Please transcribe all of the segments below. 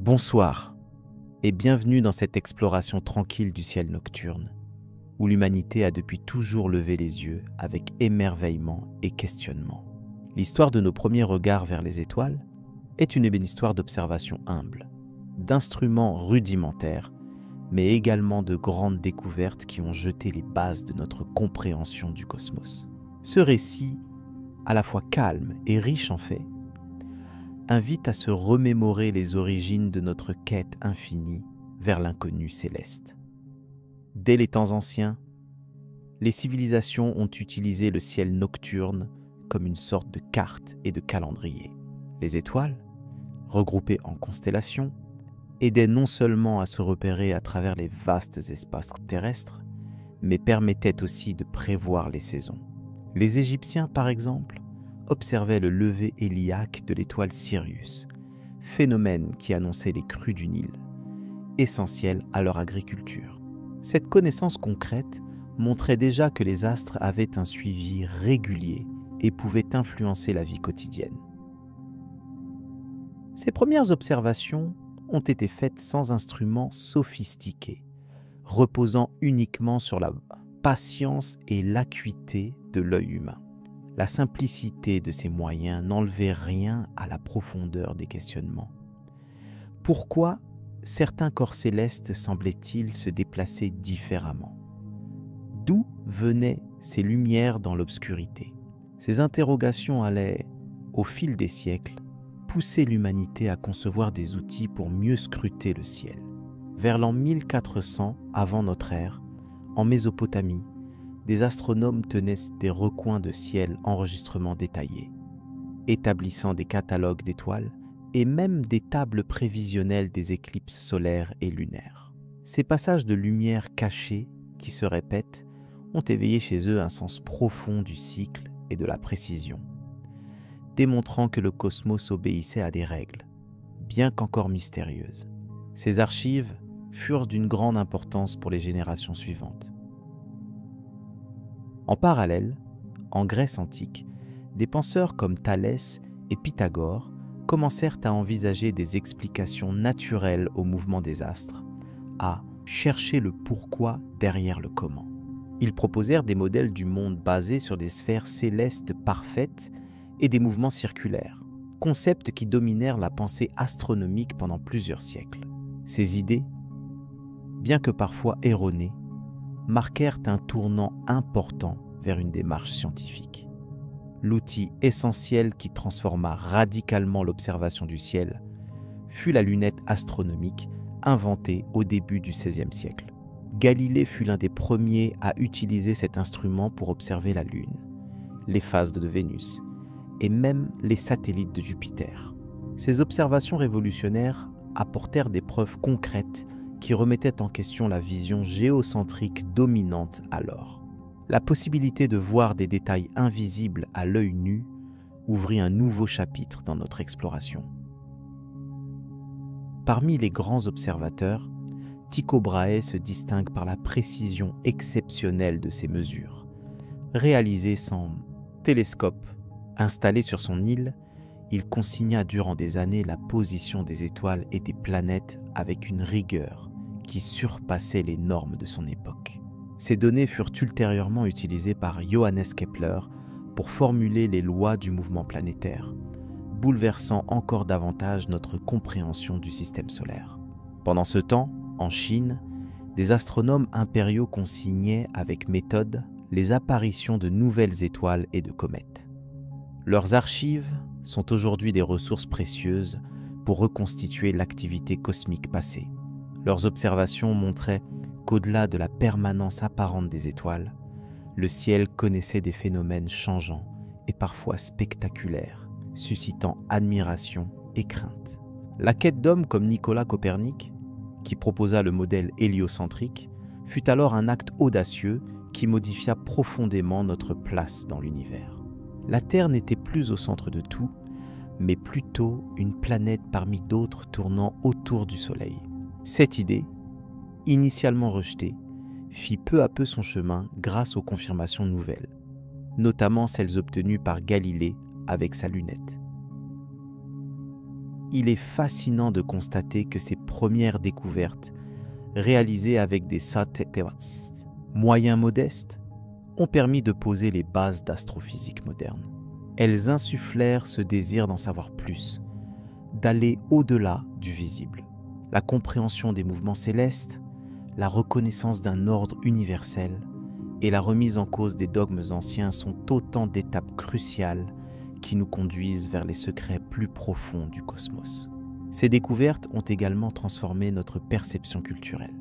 Bonsoir et bienvenue dans cette exploration tranquille du ciel nocturne, où l'humanité a depuis toujours levé les yeux avec émerveillement et questionnement. L'histoire de nos premiers regards vers les étoiles est une histoire d'observation humble, d'instruments rudimentaires, mais également de grandes découvertes qui ont jeté les bases de notre compréhension du cosmos. Ce récit, à la fois calme et riche en faits, invite à se remémorer les origines de notre quête infinie vers l'inconnu céleste. Dès les temps anciens, les civilisations ont utilisé le ciel nocturne comme une sorte de carte et de calendrier. Les étoiles, regroupées en constellations, aidaient non seulement à se repérer à travers les vastes espaces terrestres, mais permettaient aussi de prévoir les saisons. Les Égyptiens, par exemple, observaient le lever héliaque de l'étoile Sirius, phénomène qui annonçait les crues du Nil, essentiel à leur agriculture. Cette connaissance concrète montrait déjà que les astres avaient un suivi régulier et pouvaient influencer la vie quotidienne. Ces premières observations ont été faites sans instruments sophistiqués, reposant uniquement sur la patience et l'acuité de l'œil humain. La simplicité de ces moyens n'enlevait rien à la profondeur des questionnements. Pourquoi certains corps célestes semblaient-ils se déplacer différemment? D'où venaient ces lumières dans l'obscurité? Ces interrogations allaient, au fil des siècles, pousser l'humanité à concevoir des outils pour mieux scruter le ciel. Vers l'an 1400 avant notre ère, en Mésopotamie, des astronomes tenaient des recoins de ciel enregistrements détaillés, établissant des catalogues d'étoiles et même des tables prévisionnelles des éclipses solaires et lunaires. Ces passages de lumière cachée qui se répètent ont éveillé chez eux un sens profond du cycle et de la précision, démontrant que le cosmos obéissait à des règles, bien qu'encore mystérieuses. Ces archives furent d'une grande importance pour les générations suivantes. En parallèle, en Grèce antique, des penseurs comme Thalès et Pythagore commencèrent à envisager des explications naturelles au mouvement des astres, à chercher le pourquoi derrière le comment. Ils proposèrent des modèles du monde basés sur des sphères célestes parfaites et des mouvements circulaires, concepts qui dominèrent la pensée astronomique pendant plusieurs siècles. Ces idées, bien que parfois erronées, marquèrent un tournant important vers une démarche scientifique. L'outil essentiel qui transforma radicalement l'observation du ciel fut la lunette astronomique inventée au début du XVIe siècle. Galilée fut l'un des premiers à utiliser cet instrument pour observer la Lune, les phases de Vénus et même les satellites de Jupiter. Ces observations révolutionnaires apportèrent des preuves concrètes qui remettait en question la vision géocentrique dominante alors. La possibilité de voir des détails invisibles à l'œil nu ouvrit un nouveau chapitre dans notre exploration. Parmi les grands observateurs, Tycho Brahe se distingue par la précision exceptionnelle de ses mesures. Réalisé sans télescope installé sur son île, il consigna durant des années la position des étoiles et des planètes avec une rigueur qui surpassait les normes de son époque. Ces données furent ultérieurement utilisées par Johannes Kepler pour formuler les lois du mouvement planétaire, bouleversant encore davantage notre compréhension du système solaire. Pendant ce temps, en Chine, des astronomes impériaux consignaient avec méthode les apparitions de nouvelles étoiles et de comètes. Leurs archives sont aujourd'hui des ressources précieuses pour reconstituer l'activité cosmique passée. Leurs observations montraient qu'au-delà de la permanence apparente des étoiles, le ciel connaissait des phénomènes changeants et parfois spectaculaires, suscitant admiration et crainte. La quête d'hommes comme Nicolas Copernic, qui proposa le modèle héliocentrique, fut alors un acte audacieux qui modifia profondément notre place dans l'univers. La Terre n'était plus au centre de tout, mais plutôt une planète parmi d'autres tournant autour du Soleil. Cette idée, initialement rejetée, fit peu à peu son chemin grâce aux confirmations nouvelles, notamment celles obtenues par Galilée avec sa lunette. il est fascinant de constater que ces premières découvertes, réalisées avec des satellites moyens modestes, ont permis de poser les bases d'astrophysique moderne. Elles insufflèrent ce désir d'en savoir plus, d'aller au-delà du visible. La compréhension des mouvements célestes, la reconnaissance d'un ordre universel et la remise en cause des dogmes anciens sont autant d'étapes cruciales qui nous conduisent vers les secrets plus profonds du cosmos. Ces découvertes ont également transformé notre perception culturelle.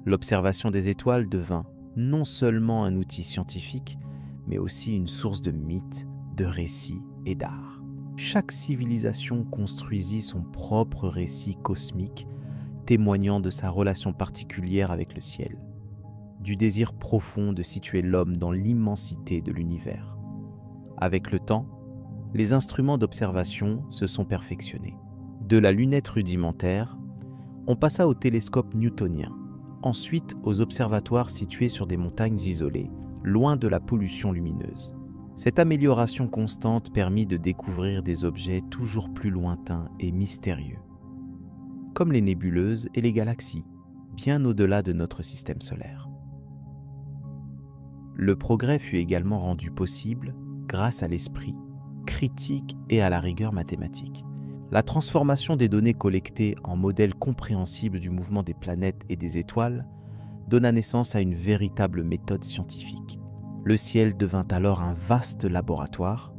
L'observation des étoiles devint non seulement un outil scientifique, mais aussi une source de mythes, de récits et d'art. Chaque civilisation construisit son propre récit cosmique, témoignant de sa relation particulière avec le ciel, du désir profond de situer l'homme dans l'immensité de l'univers. Avec le temps, les instruments d'observation se sont perfectionnés. De la lunette rudimentaire, on passa au télescope newtonien, ensuite aux observatoires situés sur des montagnes isolées, loin de la pollution lumineuse. Cette amélioration constante permit de découvrir des objets toujours plus lointains et mystérieux, comme les nébuleuses et les galaxies, bien au-delà de notre système solaire. Le progrès fut également rendu possible grâce à l'esprit critique et à la rigueur mathématique. La transformation des données collectées en modèles compréhensibles du mouvement des planètes et des étoiles donna naissance à une véritable méthode scientifique. Le ciel devint alors un vaste laboratoire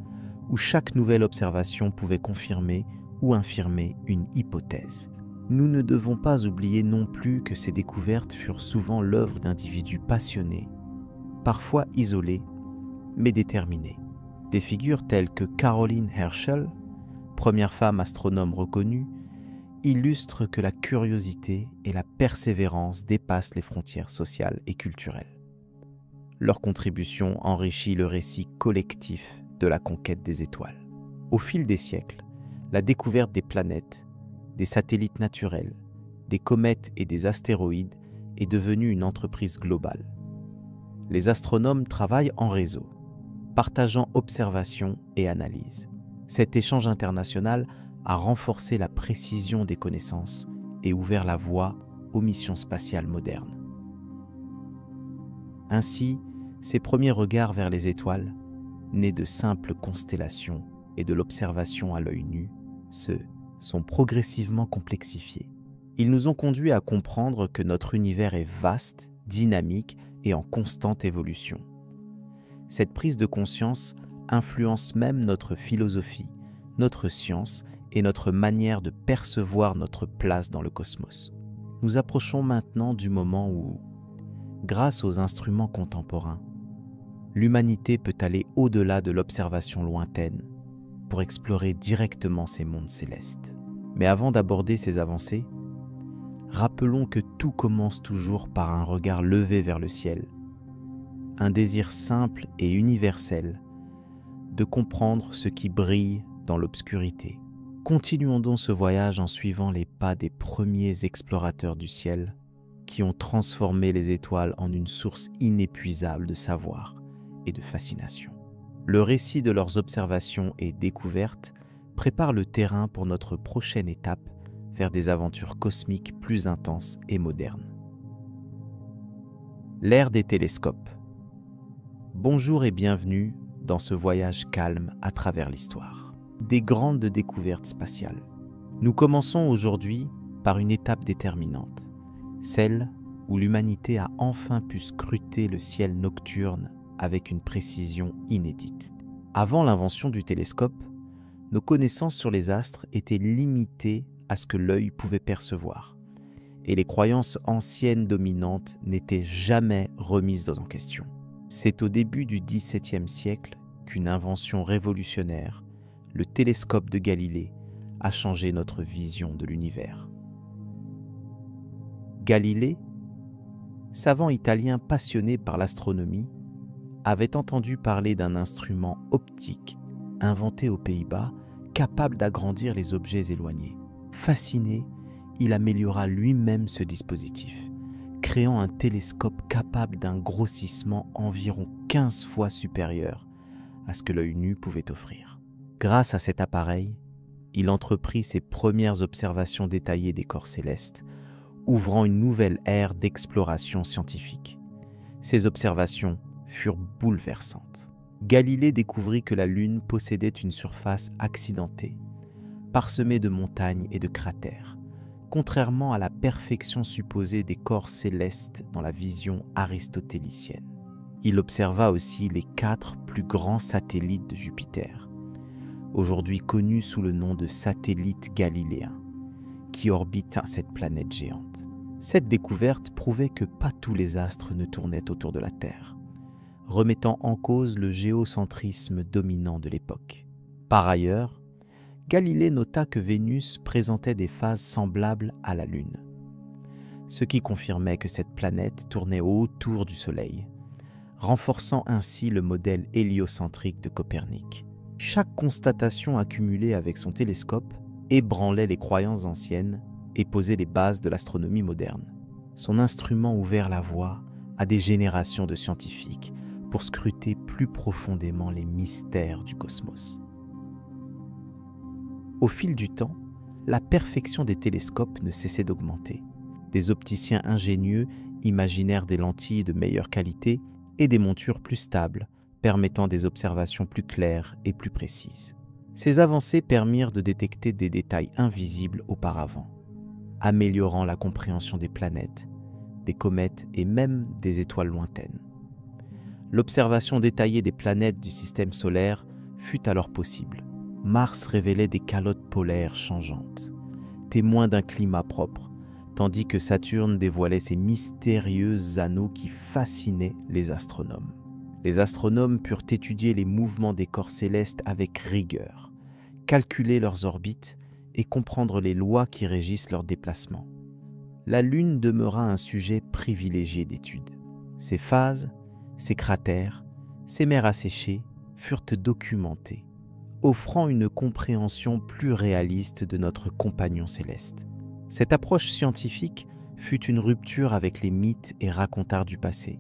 où chaque nouvelle observation pouvait confirmer ou infirmer une hypothèse. Nous ne devons pas oublier non plus que ces découvertes furent souvent l'œuvre d'individus passionnés, parfois isolés, mais déterminés. Des figures telles que Caroline Herschel, première femme astronome reconnue, illustrent que la curiosité et la persévérance dépassent les frontières sociales et culturelles. Leur contribution enrichit le récit collectif de la conquête des étoiles. Au fil des siècles, la découverte des planètes, des satellites naturels, des comètes et des astéroïdes est devenue une entreprise globale. Les astronomes travaillent en réseau, partageant observations et analyses. Cet échange international a renforcé la précision des connaissances et ouvert la voie aux missions spatiales modernes. Ainsi, ces premiers regards vers les étoiles, nés de simples constellations et de l'observation à l'œil nu, sont progressivement complexifiés. Ils nous ont conduits à comprendre que notre univers est vaste, dynamique et en constante évolution. Cette prise de conscience influence même notre philosophie, notre science et notre manière de percevoir notre place dans le cosmos. Nous approchons maintenant du moment où, grâce aux instruments contemporains, l'humanité peut aller au-delà de l'observation lointaine pour explorer directement ces mondes célestes. Mais avant d'aborder ces avancées, rappelons que tout commence toujours par un regard levé vers le ciel, un désir simple et universel de comprendre ce qui brille dans l'obscurité. Continuons donc ce voyage en suivant les pas des premiers explorateurs du ciel qui ont transformé les étoiles en une source inépuisable de savoir et de fascination. Le récit de leurs observations et découvertes prépare le terrain pour notre prochaine étape vers des aventures cosmiques plus intenses et modernes. L'ère des télescopes. Bonjour et bienvenue dans ce voyage calme à travers l'histoire. Des grandes découvertes spatiales. Nous commençons aujourd'hui par une étape déterminante, celle où l'humanité a enfin pu scruter le ciel nocturne avec une précision inédite. Avant l'invention du télescope, nos connaissances sur les astres étaient limitées à ce que l'œil pouvait percevoir, et les croyances anciennes dominantes n'étaient jamais remises en question. C'est au début du XVIIe siècle qu'une invention révolutionnaire, le télescope de Galilée, a changé notre vision de l'univers. Galilée, savant italien passionné par l'astronomie, avait entendu parler d'un instrument optique inventé aux Pays-Bas capable d'agrandir les objets éloignés. Fasciné, il améliora lui-même ce dispositif, créant un télescope capable d'un grossissement environ 15 fois supérieur à ce que l'œil nu pouvait offrir. Grâce à cet appareil, il entreprit ses premières observations détaillées des corps célestes, ouvrant une nouvelle ère d'exploration scientifique. Ces observations furent bouleversantes. Galilée découvrit que la Lune possédait une surface accidentée, parsemée de montagnes et de cratères, contrairement à la perfection supposée des corps célestes dans la vision aristotélicienne. Il observa aussi les 4 plus grands satellites de Jupiter, aujourd'hui connus sous le nom de satellites galiléens, qui orbitent cette planète géante. Cette découverte prouvait que pas tous les astres ne tournaient autour de la Terre, remettant en cause le géocentrisme dominant de l'époque. Par ailleurs, Galilée nota que Vénus présentait des phases semblables à la Lune, ce qui confirmait que cette planète tournait autour du Soleil, renforçant ainsi le modèle héliocentrique de Copernic. Chaque constatation accumulée avec son télescope ébranlait les croyances anciennes et posait les bases de l'astronomie moderne. Son instrument ouvert la voie à des générations de scientifiques pour scruter plus profondément les mystères du cosmos. Au fil du temps, la perfection des télescopes ne cessait d'augmenter. Des opticiens ingénieux imaginèrent des lentilles de meilleure qualité et des montures plus stables, permettant des observations plus claires et plus précises. Ces avancées permirent de détecter des détails invisibles auparavant, améliorant la compréhension des planètes, des comètes et même des étoiles lointaines. L'observation détaillée des planètes du système solaire fut alors possible. Mars révélait des calottes polaires changeantes, témoins d'un climat propre, tandis que Saturne dévoilait ses mystérieux anneaux qui fascinaient les astronomes. Les astronomes purent étudier les mouvements des corps célestes avec rigueur, calculer leurs orbites et comprendre les lois qui régissent leur déplacement. La Lune demeura un sujet privilégié d'étude. Ses phases, ses cratères, ses mers asséchées furent documentés, offrant une compréhension plus réaliste de notre compagnon céleste. Cette approche scientifique fut une rupture avec les mythes et racontards du passé,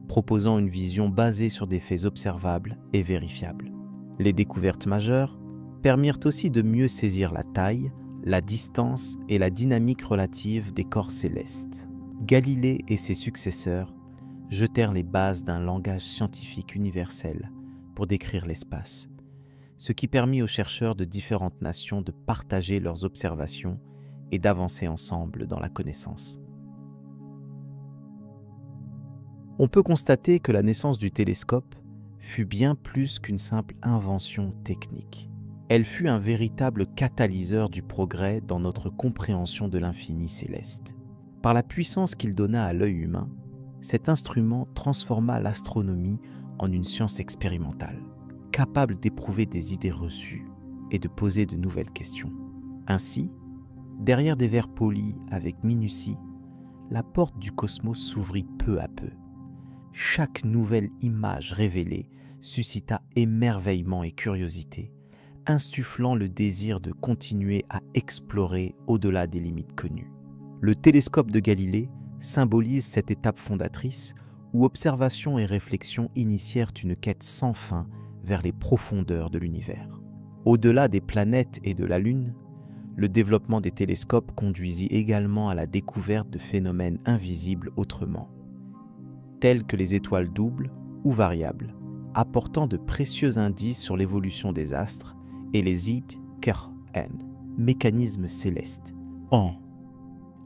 proposant une vision basée sur des faits observables et vérifiables. Les découvertes majeures permirent aussi de mieux saisir la taille, la distance et la dynamique relative des corps célestes. Galilée et ses successeurs jetèrent les bases d'un langage scientifique universel pour décrire l'espace, ce qui permit aux chercheurs de différentes nations de partager leurs observations et d'avancer ensemble dans la connaissance. On peut constater que la naissance du télescope fut bien plus qu'une simple invention technique. Elle fut un véritable catalyseur du progrès dans notre compréhension de l'infini céleste. Par la puissance qu'il donna à l'œil humain, cet instrument transforma l'astronomie en une science expérimentale, capable d'éprouver des idées reçues et de poser de nouvelles questions. Ainsi, derrière des verres polis avec minutie, la porte du cosmos s'ouvrit peu à peu. Chaque nouvelle image révélée suscita émerveillement et curiosité, insufflant le désir de continuer à explorer au-delà des limites connues. Le télescope de Galilée symbolise cette étape fondatrice où observation et réflexion initièrent une quête sans fin vers les profondeurs de l'univers. Au-delà des planètes et de la Lune, le développement des télescopes conduisit également à la découverte de phénomènes invisibles autrement, tels que les étoiles doubles ou variables, apportant de précieux indices sur l'évolution des astres, et les Id-Kerhen, mécanismes célestes.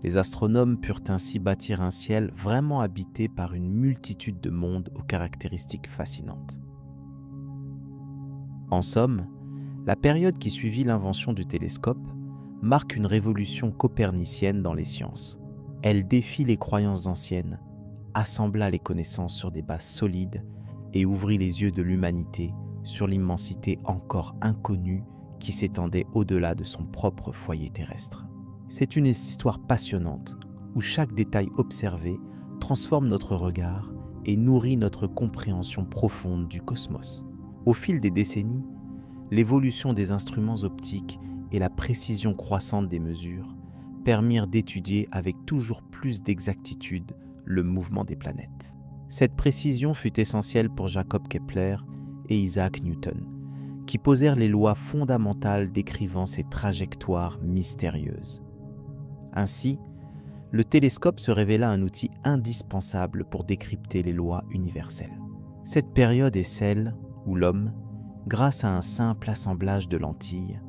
Les astronomes purent ainsi bâtir un ciel vraiment habité par une multitude de mondes aux caractéristiques fascinantes. En somme, la période qui suivit l'invention du télescope marque une révolution copernicienne dans les sciences. Elle défie les croyances anciennes, assembla les connaissances sur des bases solides et ouvrit les yeux de l'humanité sur l'immensité encore inconnue qui s'étendait au-delà de son propre foyer terrestre. C'est une histoire passionnante où chaque détail observé transforme notre regard et nourrit notre compréhension profonde du cosmos. Au fil des décennies, l'évolution des instruments optiques et la précision croissante des mesures permirent d'étudier avec toujours plus d'exactitude le mouvement des planètes. Cette précision fut essentielle pour Jacob Kepler et Isaac Newton, qui posèrent les lois fondamentales décrivant ces trajectoires mystérieuses. Ainsi, le télescope se révéla un outil indispensable pour décrypter les lois universelles. Cette période est celle où l'homme, grâce à un simple assemblage de lentilles,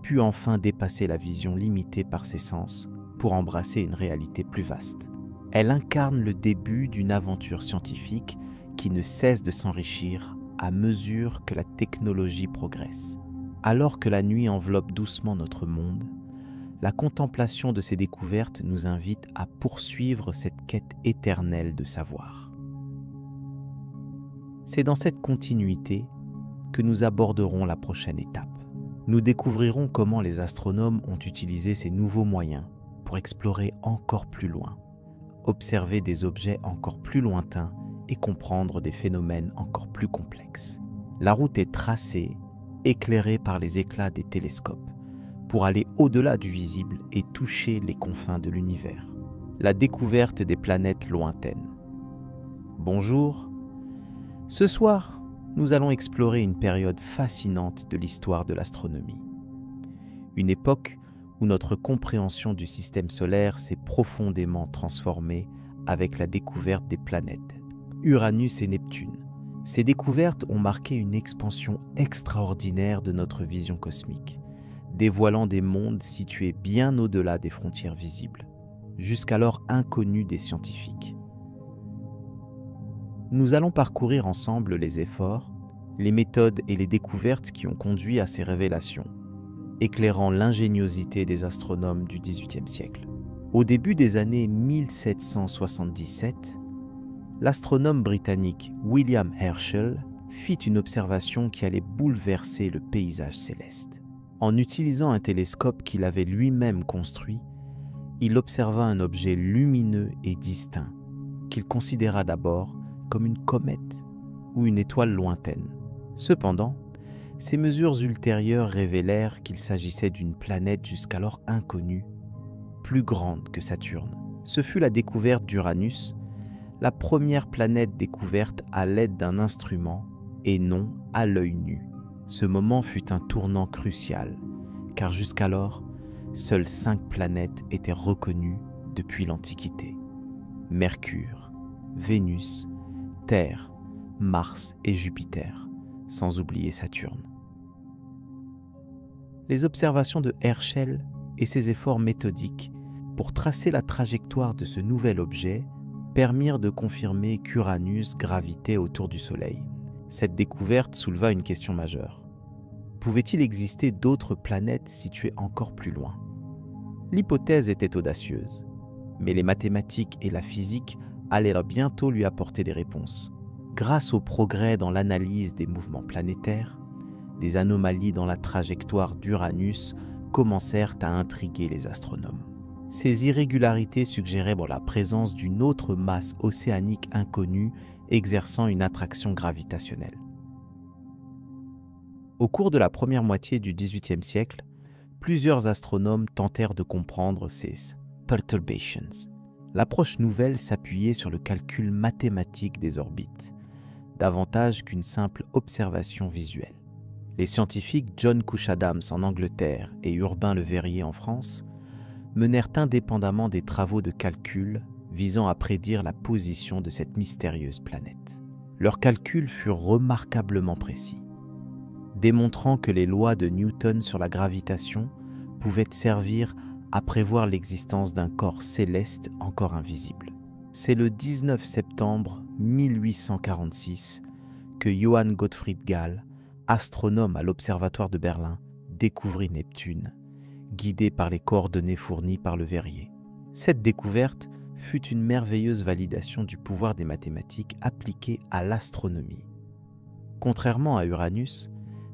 put enfin dépasser la vision limitée par ses sens pour embrasser une réalité plus vaste. Elle incarne le début d'une aventure scientifique qui ne cesse de s'enrichir à mesure que la technologie progresse. Alors que la nuit enveloppe doucement notre monde, la contemplation de ces découvertes nous invite à poursuivre cette quête éternelle de savoir. C'est dans cette continuité que nous aborderons la prochaine étape. Nous découvrirons comment les astronomes ont utilisé ces nouveaux moyens pour explorer encore plus loin, observer des objets encore plus lointains et comprendre des phénomènes encore plus complexes. La route est tracée, éclairée par les éclats des télescopes, pour aller au-delà du visible et toucher les confins de l'univers. La découverte des planètes lointaines. Bonjour. Ce soir, nous allons explorer une période fascinante de l'histoire de l'astronomie. Une époque où notre compréhension du système solaire s'est profondément transformée avec la découverte des planètes, Uranus et Neptune. Ces découvertes ont marqué une expansion extraordinaire de notre vision cosmique, dévoilant des mondes situés bien au-delà des frontières visibles, jusqu'alors inconnus des scientifiques. Nous allons parcourir ensemble les efforts, les méthodes et les découvertes qui ont conduit à ces révélations, éclairant l'ingéniosité des astronomes du XVIIIe siècle. Au début des années 1777, l'astronome britannique William Herschel fit une observation qui allait bouleverser le paysage céleste. En utilisant un télescope qu'il avait lui-même construit, il observa un objet lumineux et distinct, qu'il considéra d'abord comme une comète ou une étoile lointaine. Cependant, ces mesures ultérieures révélèrent qu'il s'agissait d'une planète jusqu'alors inconnue, plus grande que Saturne. Ce fut la découverte d'Uranus, la première planète découverte à l'aide d'un instrument et non à l'œil nu. Ce moment fut un tournant crucial, car jusqu'alors, seules 5 planètes étaient reconnues depuis l'Antiquité. Mercure, Vénus, Terre, Mars et Jupiter, sans oublier Saturne. Les observations de Herschel et ses efforts méthodiques pour tracer la trajectoire de ce nouvel objet permirent de confirmer qu'Uranus gravitait autour du Soleil. Cette découverte souleva une question majeure. Pouvait-il exister d'autres planètes situées encore plus loin? L'hypothèse était audacieuse, mais les mathématiques et la physique allèrent bientôt lui apporter des réponses. Grâce au progrès dans l'analyse des mouvements planétaires, des anomalies dans la trajectoire d'Uranus commencèrent à intriguer les astronomes. Ces irrégularités suggéraient la présence d'une autre masse océanique inconnue exerçant une attraction gravitationnelle. Au cours de la première moitié du XVIIIe siècle, plusieurs astronomes tentèrent de comprendre ces perturbations. L'approche nouvelle s'appuyait sur le calcul mathématique des orbites, davantage qu'une simple observation visuelle. Les scientifiques John Couch Adams en Angleterre et Urbain Le Verrier en France menèrent indépendamment des travaux de calcul visant à prédire la position de cette mystérieuse planète. Leurs calculs furent remarquablement précis, démontrant que les lois de Newton sur la gravitation pouvaient servir à prévoir l'existence d'un corps céleste encore invisible. C'est le 19 septembre 1846 que Johann Gottfried Galle, astronome à l'Observatoire de Berlin, découvrit Neptune, guidé par les coordonnées fournies par Le Verrier. Cette découverte fut une merveilleuse validation du pouvoir des mathématiques appliquées à l'astronomie. Contrairement à Uranus,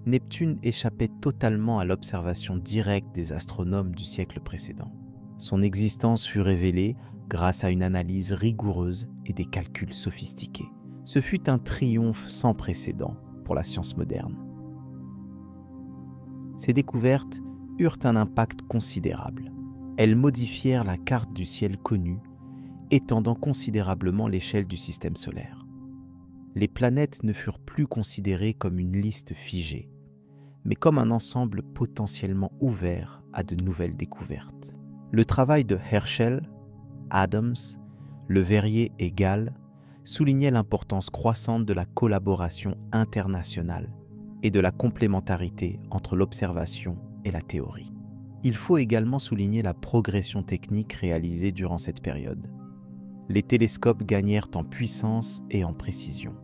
Neptune échappait totalement à l'observation directe des astronomes du siècle précédent. Son existence fut révélée grâce à une analyse rigoureuse et des calculs sophistiqués. Ce fut un triomphe sans précédent pour la science moderne. Ces découvertes eurent un impact considérable. Elles modifièrent la carte du ciel connue, étendant considérablement l'échelle du système solaire. Les planètes ne furent plus considérées comme une liste figée, mais comme un ensemble potentiellement ouvert à de nouvelles découvertes. Le travail de Herschel, Adams, Le Verrier et Gall soulignait l'importance croissante de la collaboration internationale et de la complémentarité entre l'observation et la théorie. Il faut également souligner la progression technique réalisée durant cette période. Les télescopes gagnèrent en puissance et en précision.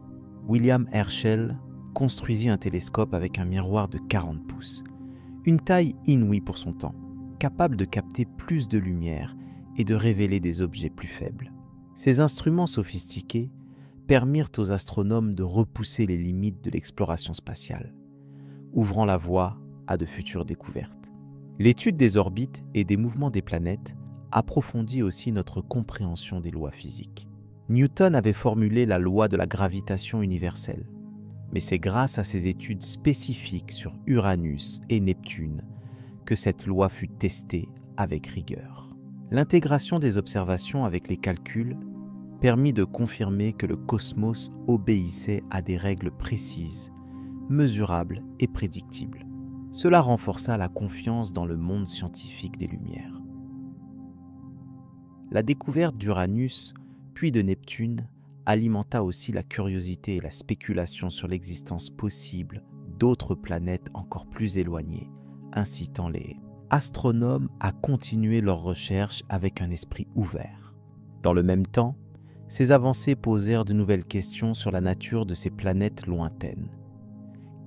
William Herschel construisit un télescope avec un miroir de 40 pouces, une taille inouïe pour son temps, capable de capter plus de lumière et de révéler des objets plus faibles. Ces instruments sophistiqués permirent aux astronomes de repousser les limites de l'exploration spatiale, ouvrant la voie à de futures découvertes. L'étude des orbites et des mouvements des planètes approfondit aussi notre compréhension des lois physiques. Newton avait formulé la loi de la gravitation universelle, mais c'est grâce à ses études spécifiques sur Uranus et Neptune que cette loi fut testée avec rigueur. L'intégration des observations avec les calculs permit de confirmer que le cosmos obéissait à des règles précises, mesurables et prédictibles. Cela renforça la confiance dans le monde scientifique des Lumières. La découverte d'Uranus, puis de Neptune, alimenta aussi la curiosité et la spéculation sur l'existence possible d'autres planètes encore plus éloignées, incitant les astronomes à continuer leurs recherches avec un esprit ouvert. Dans le même temps, ces avancées posèrent de nouvelles questions sur la nature de ces planètes lointaines.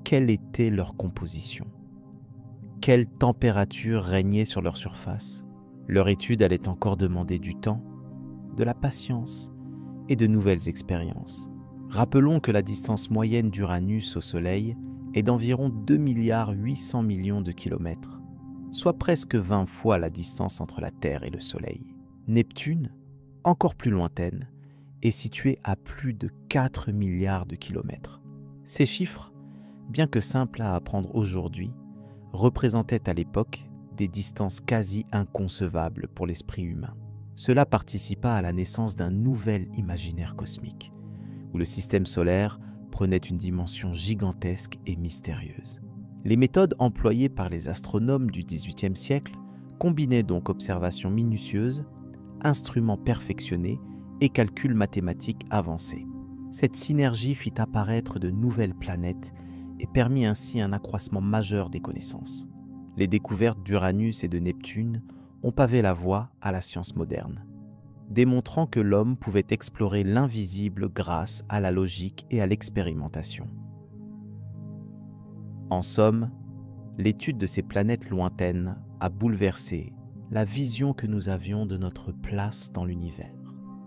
Quelle était leur composition ? Quelle température régnait sur leur surface ? Leur étude allait encore demander du temps, de la patience et de nouvelles expériences. Rappelons que la distance moyenne d'Uranus au Soleil est d'environ 2,8 milliards de kilomètres, soit presque 20 fois la distance entre la Terre et le Soleil. Neptune, encore plus lointaine, est située à plus de 4 milliards de kilomètres. Ces chiffres, bien que simples à apprendre aujourd'hui, représentaient à l'époque des distances quasi inconcevables pour l'esprit humain. Cela participa à la naissance d'un nouvel imaginaire cosmique, où le système solaire prenait une dimension gigantesque et mystérieuse. Les méthodes employées par les astronomes du XVIIIe siècle combinaient donc observations minutieuses, instruments perfectionnés et calculs mathématiques avancés. Cette synergie fit apparaître de nouvelles planètes et permit ainsi un accroissement majeur des connaissances. Les découvertes d'Uranus et de Neptune ont pavé la voie à la science moderne, démontrant que l'homme pouvait explorer l'invisible grâce à la logique et à l'expérimentation. En somme, l'étude de ces planètes lointaines a bouleversé la vision que nous avions de notre place dans l'univers.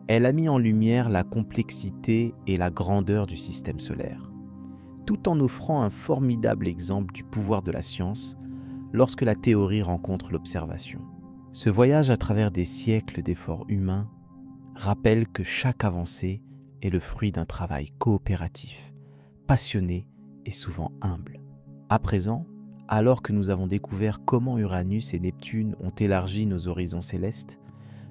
Elle a mis en lumière la complexité et la grandeur du système solaire, tout en offrant un formidable exemple du pouvoir de la science lorsque la théorie rencontre l'observation. Ce voyage à travers des siècles d'efforts humains rappelle que chaque avancée est le fruit d'un travail coopératif, passionné et souvent humble. À présent, alors que nous avons découvert comment Uranus et Neptune ont élargi nos horizons célestes,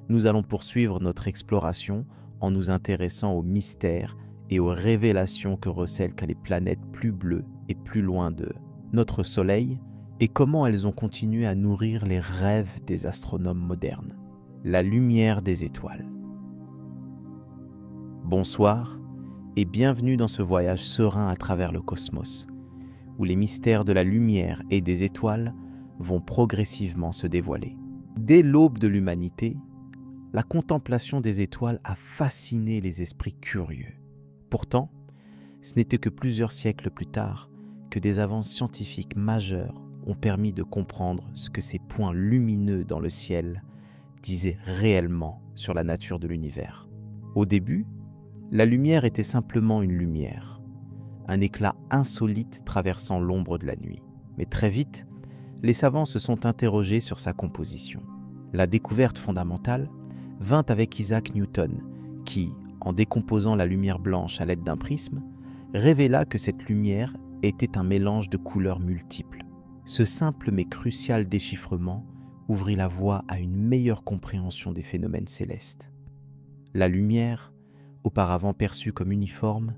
nous allons poursuivre notre exploration en nous intéressant aux mystères et aux révélations que recèlent les planètes plus bleues et plus loin de notre Soleil, et comment elles ont continué à nourrir les rêves des astronomes modernes. La lumière des étoiles. Bonsoir et bienvenue dans ce voyage serein à travers le cosmos, où les mystères de la lumière et des étoiles vont progressivement se dévoiler. Dès l'aube de l'humanité, la contemplation des étoiles a fasciné les esprits curieux. Pourtant, ce n'était que plusieurs siècles plus tard que des avances scientifiques majeures ont permis de comprendre ce que ces points lumineux dans le ciel disaient réellement sur la nature de l'univers. Au début, la lumière était simplement une lumière, un éclat insolite traversant l'ombre de la nuit. Mais très vite, les savants se sont interrogés sur sa composition. La découverte fondamentale vint avec Isaac Newton, qui, en décomposant la lumière blanche à l'aide d'un prisme, révéla que cette lumière était un mélange de couleurs multiples. Ce simple mais crucial déchiffrement ouvrit la voie à une meilleure compréhension des phénomènes célestes. La lumière, auparavant perçue comme uniforme,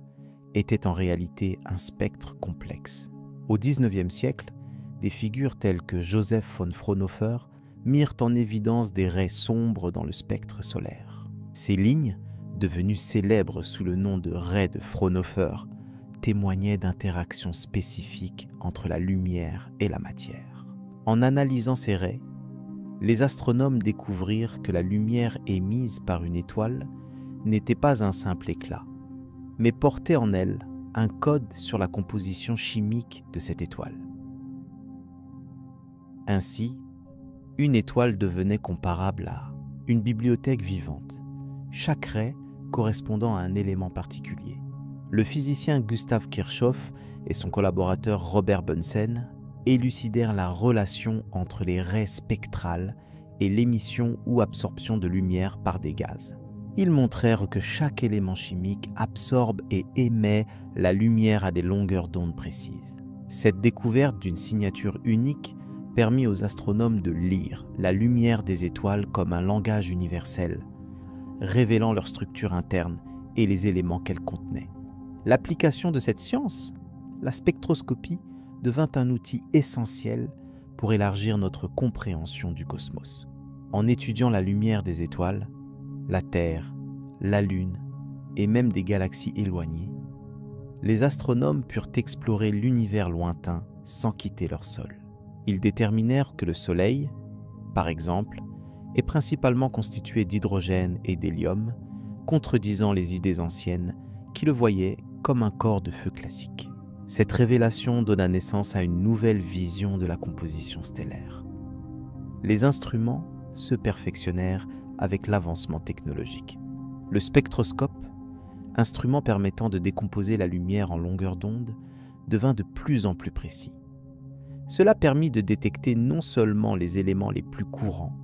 était en réalité un spectre complexe. Au XIXe siècle, des figures telles que Joseph von Fraunhofer mirent en évidence des raies sombres dans le spectre solaire. Ces lignes, devenues célèbres sous le nom de raies de Fraunhofer, témoignaient d'interactions spécifiques entre la lumière et la matière. En analysant ces raies, les astronomes découvrirent que la lumière émise par une étoile n'était pas un simple éclat, mais portait en elle un code sur la composition chimique de cette étoile. Ainsi, une étoile devenait comparable à une bibliothèque vivante, chaque raie correspondant à un élément particulier. Le physicien Gustav Kirchhoff et son collaborateur Robert Bunsen élucidèrent la relation entre les raies spectrales et l'émission ou absorption de lumière par des gaz. Ils montrèrent que chaque élément chimique absorbe et émet la lumière à des longueurs d'onde précises. Cette découverte d'une signature unique permit aux astronomes de lire la lumière des étoiles comme un langage universel, révélant leur structure interne et les éléments qu'elles contenaient. L'application de cette science, la spectroscopie, devint un outil essentiel pour élargir notre compréhension du cosmos. En étudiant la lumière des étoiles, la Terre, la Lune et même des galaxies éloignées, les astronomes purent explorer l'univers lointain sans quitter leur sol. Ils déterminèrent que le Soleil, par exemple, est principalement constitué d'hydrogène et d'hélium, contredisant les idées anciennes qui le voyaient comme un corps de feu classique. Cette révélation donna naissance à une nouvelle vision de la composition stellaire. Les instruments se perfectionnèrent avec l'avancement technologique. Le spectroscope, instrument permettant de décomposer la lumière en longueur d'onde, devint de plus en plus précis. Cela permit de détecter non seulement les éléments les plus courants,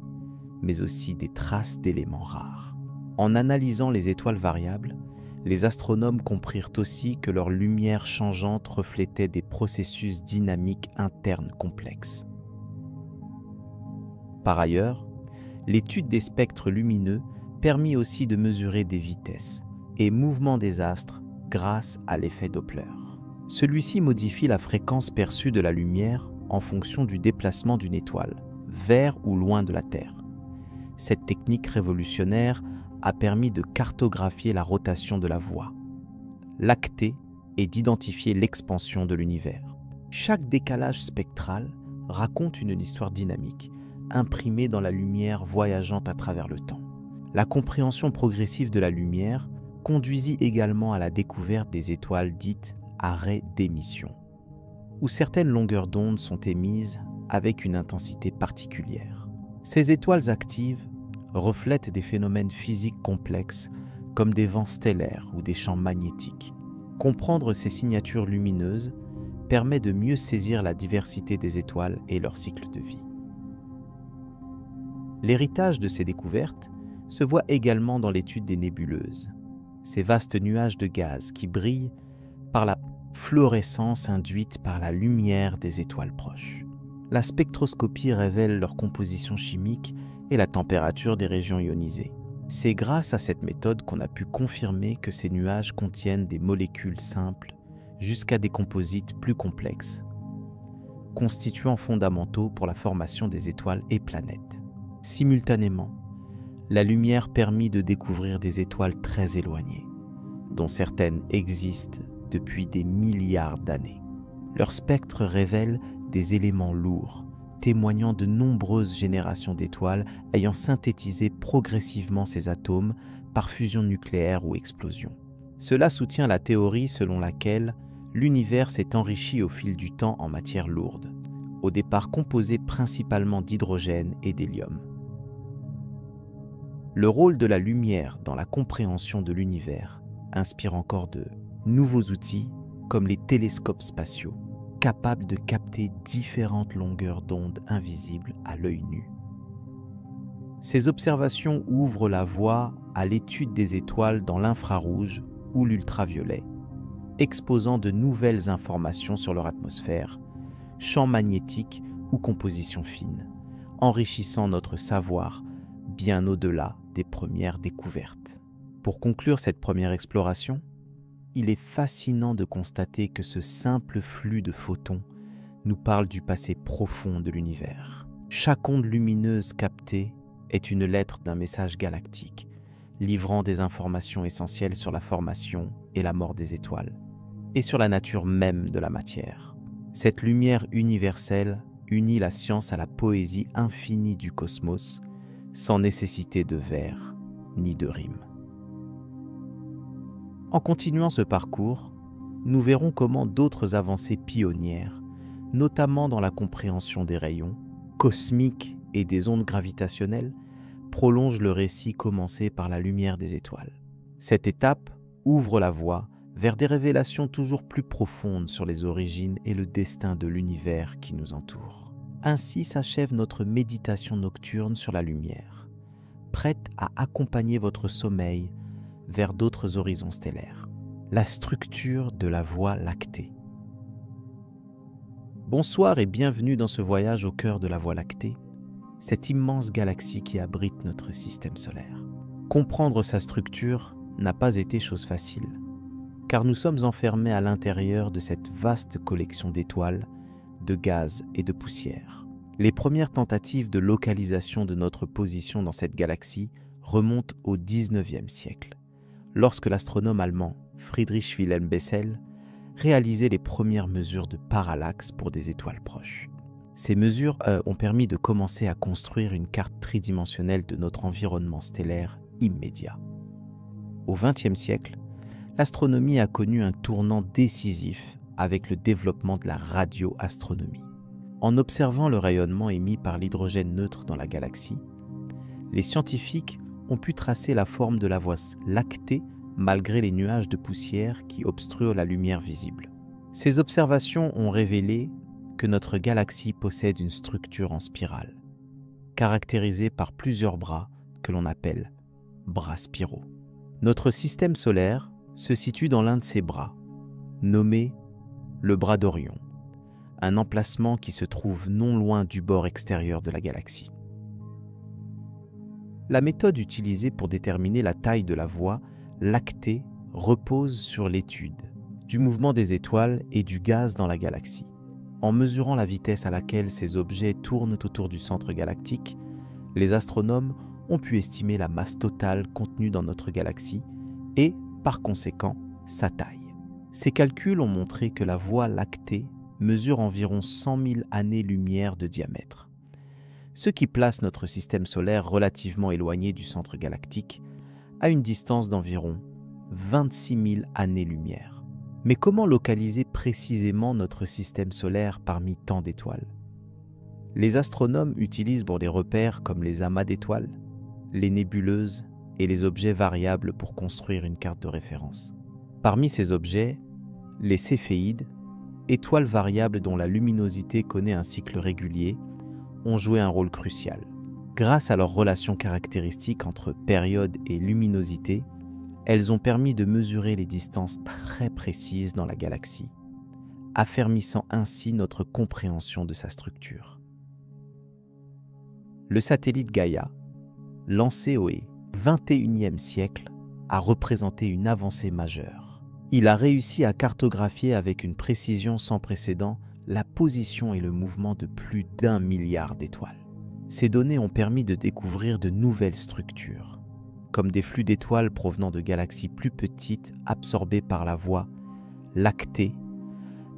mais aussi des traces d'éléments rares. En analysant les étoiles variables, les astronomes comprirent aussi que leur lumière changeante reflétait des processus dynamiques internes complexes. Par ailleurs, l'étude des spectres lumineux permit aussi de mesurer des vitesses et mouvements des astres grâce à l'effet Doppler. Celui-ci modifie la fréquence perçue de la lumière en fonction du déplacement d'une étoile, vers ou loin de la Terre. Cette technique révolutionnaire a permis de cartographier la rotation de la Voie, l'acter et d'identifier l'expansion de l'univers. Chaque décalage spectral raconte une histoire dynamique, imprimée dans la lumière voyageant à travers le temps. La compréhension progressive de la lumière conduisit également à la découverte des étoiles dites à raies d'émission, où certaines longueurs d'onde sont émises avec une intensité particulière. Ces étoiles actives reflètent des phénomènes physiques complexes comme des vents stellaires ou des champs magnétiques. Comprendre ces signatures lumineuses permet de mieux saisir la diversité des étoiles et leur cycle de vie. L'héritage de ces découvertes se voit également dans l'étude des nébuleuses, ces vastes nuages de gaz qui brillent par la fluorescence induite par la lumière des étoiles proches. La spectroscopie révèle leur composition chimique et la température des régions ionisées. C'est grâce à cette méthode qu'on a pu confirmer que ces nuages contiennent des molécules simples jusqu'à des composites plus complexes, constituants fondamentaux pour la formation des étoiles et planètes. Simultanément, la lumière permit de découvrir des étoiles très éloignées, dont certaines existent depuis des milliards d'années. Leur spectre révèle des éléments lourds, témoignant de nombreuses générations d'étoiles ayant synthétisé progressivement ces atomes par fusion nucléaire ou explosion. Cela soutient la théorie selon laquelle l'univers s'est enrichi au fil du temps en matière lourde, au départ composée principalement d'hydrogène et d'hélium. Le rôle de la lumière dans la compréhension de l'univers inspire encore de nouveaux outils comme les télescopes spatiaux, capables de capter différentes longueurs d'onde invisibles à l'œil nu. Ces observations ouvrent la voie à l'étude des étoiles dans l'infrarouge ou l'ultraviolet, exposant de nouvelles informations sur leur atmosphère, champs magnétiques ou composition fine, enrichissant notre savoir bien au-delà des premières découvertes. Pour conclure cette première exploration, il est fascinant de constater que ce simple flux de photons nous parle du passé profond de l'univers. Chaque onde lumineuse captée est une lettre d'un message galactique, livrant des informations essentielles sur la formation et la mort des étoiles, et sur la nature même de la matière. Cette lumière universelle unit la science à la poésie infinie du cosmos, sans nécessité de vers ni de rimes. En continuant ce parcours, nous verrons comment d'autres avancées pionnières, notamment dans la compréhension des rayons cosmiques et des ondes gravitationnelles, prolongent le récit commencé par la lumière des étoiles. Cette étape ouvre la voie vers des révélations toujours plus profondes sur les origines et le destin de l'univers qui nous entoure. Ainsi s'achève notre méditation nocturne sur la lumière, prête à accompagner votre sommeil vers d'autres horizons stellaires. La structure de la Voie lactée. Bonsoir et bienvenue dans ce voyage au cœur de la Voie lactée, cette immense galaxie qui abrite notre système solaire. Comprendre sa structure n'a pas été chose facile, car nous sommes enfermés à l'intérieur de cette vaste collection d'étoiles, de gaz et de poussière. Les premières tentatives de localisation de notre position dans cette galaxie remontent au XIXe siècle, lorsque l'astronome allemand Friedrich Wilhelm Bessel réalisait les premières mesures de parallaxe pour des étoiles proches. Ces mesures ont permis de commencer à construire une carte tridimensionnelle de notre environnement stellaire immédiat. Au XXe siècle, l'astronomie a connu un tournant décisif avec le développement de la radioastronomie. En observant le rayonnement émis par l'hydrogène neutre dans la galaxie, les scientifiques ont pu tracer la forme de la Voie lactée malgré les nuages de poussière qui obstruent la lumière visible. Ces observations ont révélé que notre galaxie possède une structure en spirale, caractérisée par plusieurs bras que l'on appelle bras spiraux. Notre système solaire se situe dans l'un de ces bras, nommé le bras d'Orion, un emplacement qui se trouve non loin du bord extérieur de la galaxie. La méthode utilisée pour déterminer la taille de la Voie lactée repose sur l'étude du mouvement des étoiles et du gaz dans la galaxie. En mesurant la vitesse à laquelle ces objets tournent autour du centre galactique, les astronomes ont pu estimer la masse totale contenue dans notre galaxie et, par conséquent, sa taille. Ces calculs ont montré que la Voie lactée mesure environ 100 000 années-lumière de diamètre, ce qui place notre système solaire relativement éloigné du centre galactique, à une distance d'environ 26 000 années-lumière. Mais comment localiser précisément notre système solaire parmi tant d'étoiles ? Les astronomes utilisent pour des repères comme les amas d'étoiles, les nébuleuses et les objets variables pour construire une carte de référence. Parmi ces objets, les céphéides, étoiles variables dont la luminosité connaît un cycle régulier, ont joué un rôle crucial. Grâce à leur relation caractéristique entre période et luminosité, elles ont permis de mesurer les distances très précises dans la galaxie, affermissant ainsi notre compréhension de sa structure. Le satellite Gaïa, lancé au XXIe siècle, a représenté une avancée majeure. Il a réussi à cartographier avec une précision sans précédent la position et le mouvement de plus d'1 milliard d'étoiles. Ces données ont permis de découvrir de nouvelles structures, comme des flux d'étoiles provenant de galaxies plus petites absorbées par la Voie lactée,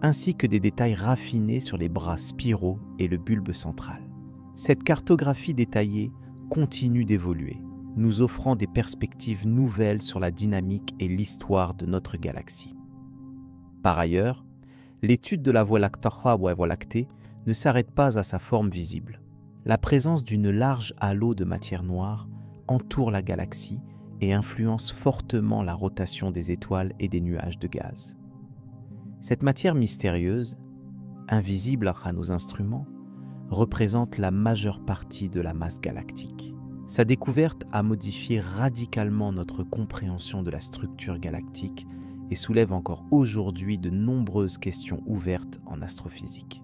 ainsi que des détails raffinés sur les bras spiraux et le bulbe central. Cette cartographie détaillée continue d'évoluer, nous offrant des perspectives nouvelles sur la dynamique et l'histoire de notre galaxie. Par ailleurs, l'étude de la Voie lactée ne s'arrête pas à sa forme visible. La présence d'une large halo de matière noire entoure la galaxie et influence fortement la rotation des étoiles et des nuages de gaz. Cette matière mystérieuse, invisible à nos instruments, représente la majeure partie de la masse galactique. Sa découverte a modifié radicalement notre compréhension de la structure galactique et soulève encore aujourd'hui de nombreuses questions ouvertes en astrophysique.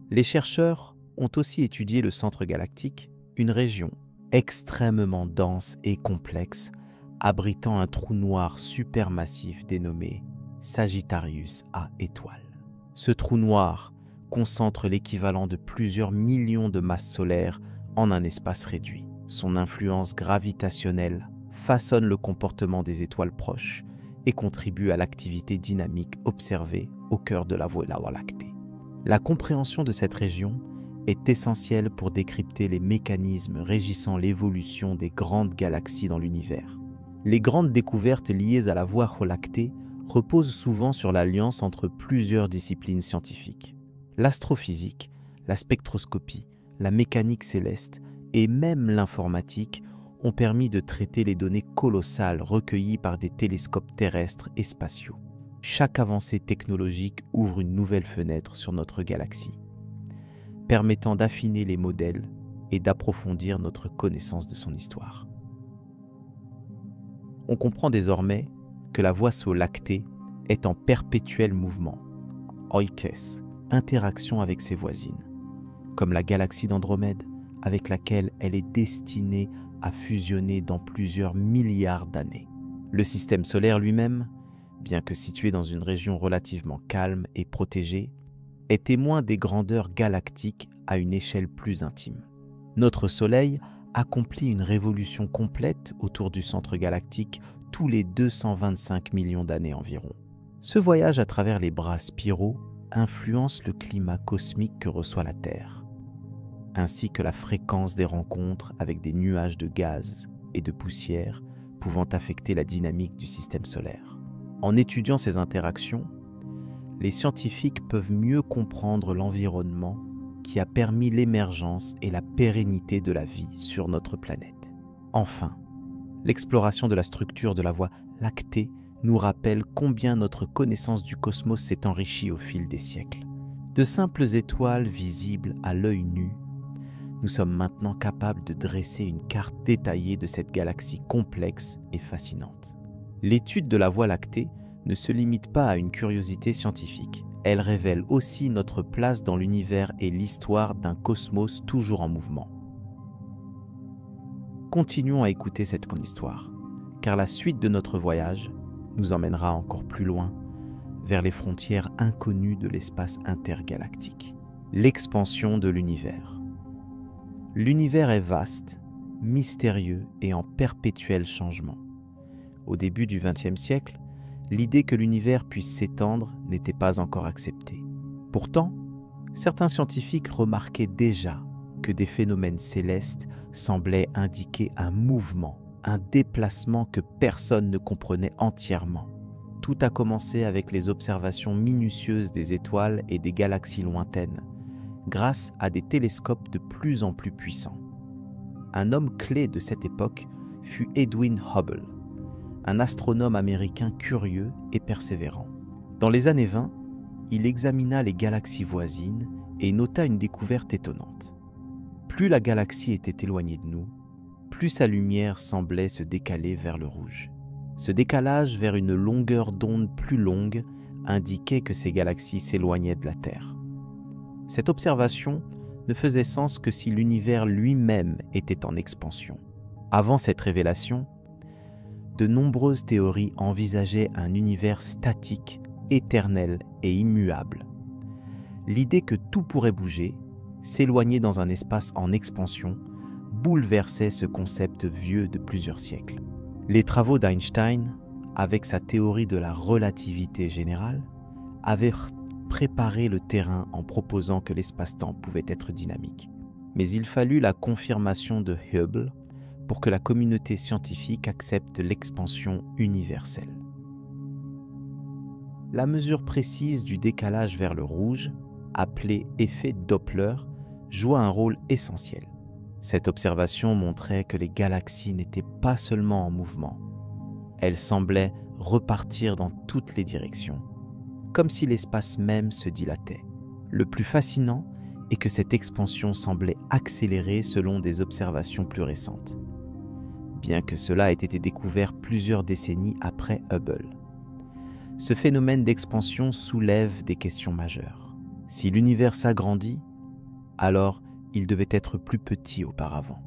Les chercheurs ont aussi étudié le centre galactique, une région extrêmement dense et complexe, abritant un trou noir supermassif dénommé Sagittarius A étoile. Ce trou noir concentre l'équivalent de plusieurs millions de masses solaires en un espace réduit. Son influence gravitationnelle façonne le comportement des étoiles proches et contribue à l'activité dynamique observée au cœur de la Voie lactée. La compréhension de cette région est essentielle pour décrypter les mécanismes régissant l'évolution des grandes galaxies dans l'univers. Les grandes découvertes liées à la Voie lactée reposent souvent sur l'alliance entre plusieurs disciplines scientifiques. L'astrophysique, la spectroscopie, la mécanique céleste et même l'informatique ont permis de traiter les données colossales recueillies par des télescopes terrestres et spatiaux. Chaque avancée technologique ouvre une nouvelle fenêtre sur notre galaxie, permettant d'affiner les modèles et d'approfondir notre connaissance de son histoire. On comprend désormais que la Voie lactée est en perpétuel mouvement, oikos, interaction avec ses voisines, comme la galaxie d'Andromède, avec laquelle elle est destinée à fusionner dans plusieurs milliards d'années. Le système solaire lui-même, bien que situé dans une région relativement calme et protégée, est témoin des grandeurs galactiques à une échelle plus intime. Notre Soleil accomplit une révolution complète autour du centre galactique tous les 225 millions d'années environ. Ce voyage à travers les bras spiraux influence le climat cosmique que reçoit la Terre, ainsi que la fréquence des rencontres avec des nuages de gaz et de poussière pouvant affecter la dynamique du système solaire. En étudiant ces interactions, les scientifiques peuvent mieux comprendre l'environnement qui a permis l'émergence et la pérennité de la vie sur notre planète. Enfin, l'exploration de la structure de la Voie lactée nous rappelle combien notre connaissance du cosmos s'est enrichie au fil des siècles. De simples étoiles visibles à l'œil nu, nous sommes maintenant capables de dresser une carte détaillée de cette galaxie complexe et fascinante. L'étude de la Voie lactée ne se limite pas à une curiosité scientifique. Elle révèle aussi notre place dans l'univers et l'histoire d'un cosmos toujours en mouvement. Continuons à écouter cette histoire, car la suite de notre voyage nous emmènera encore plus loin, vers les frontières inconnues de l'espace intergalactique. L'expansion de l'univers. L'univers est vaste, mystérieux et en perpétuel changement. Au début du XXe siècle, l'idée que l'univers puisse s'étendre n'était pas encore acceptée. Pourtant, certains scientifiques remarquaient déjà que des phénomènes célestes semblaient indiquer un mouvement, un déplacement que personne ne comprenait entièrement. Tout a commencé avec les observations minutieuses des étoiles et des galaxies lointaines, grâce à des télescopes de plus en plus puissants. Un homme clé de cette époque fut Edwin Hubble, un astronome américain curieux et persévérant. Dans les années 20, il examina les galaxies voisines et nota une découverte étonnante. Plus la galaxie était éloignée de nous, plus sa lumière semblait se décaler vers le rouge. Ce décalage vers une longueur d'onde plus longue indiquait que ces galaxies s'éloignaient de la Terre. Cette observation ne faisait sens que si l'univers lui-même était en expansion. Avant cette révélation, de nombreuses théories envisageaient un univers statique, éternel et immuable. L'idée que tout pourrait bouger, s'éloigner dans un espace en expansion, bouleversait ce concept vieux de plusieurs siècles. Les travaux d'Einstein, avec sa théorie de la relativité générale, avaient préparé le terrain en proposant que l'espace-temps pouvait être dynamique. Mais il fallut la confirmation de Hubble pour que la communauté scientifique accepte l'expansion universelle. La mesure précise du décalage vers le rouge, appelé effet Doppler, joua un rôle essentiel. Cette observation montrait que les galaxies n'étaient pas seulement en mouvement, elles semblaient repartir dans toutes les directions, comme si l'espace même se dilatait. Le plus fascinant est que cette expansion semblait accélérer selon des observations plus récentes, bien que cela ait été découvert plusieurs décennies après Hubble. Ce phénomène d'expansion soulève des questions majeures. Si l'univers s'agrandit, alors il devait être plus petit auparavant.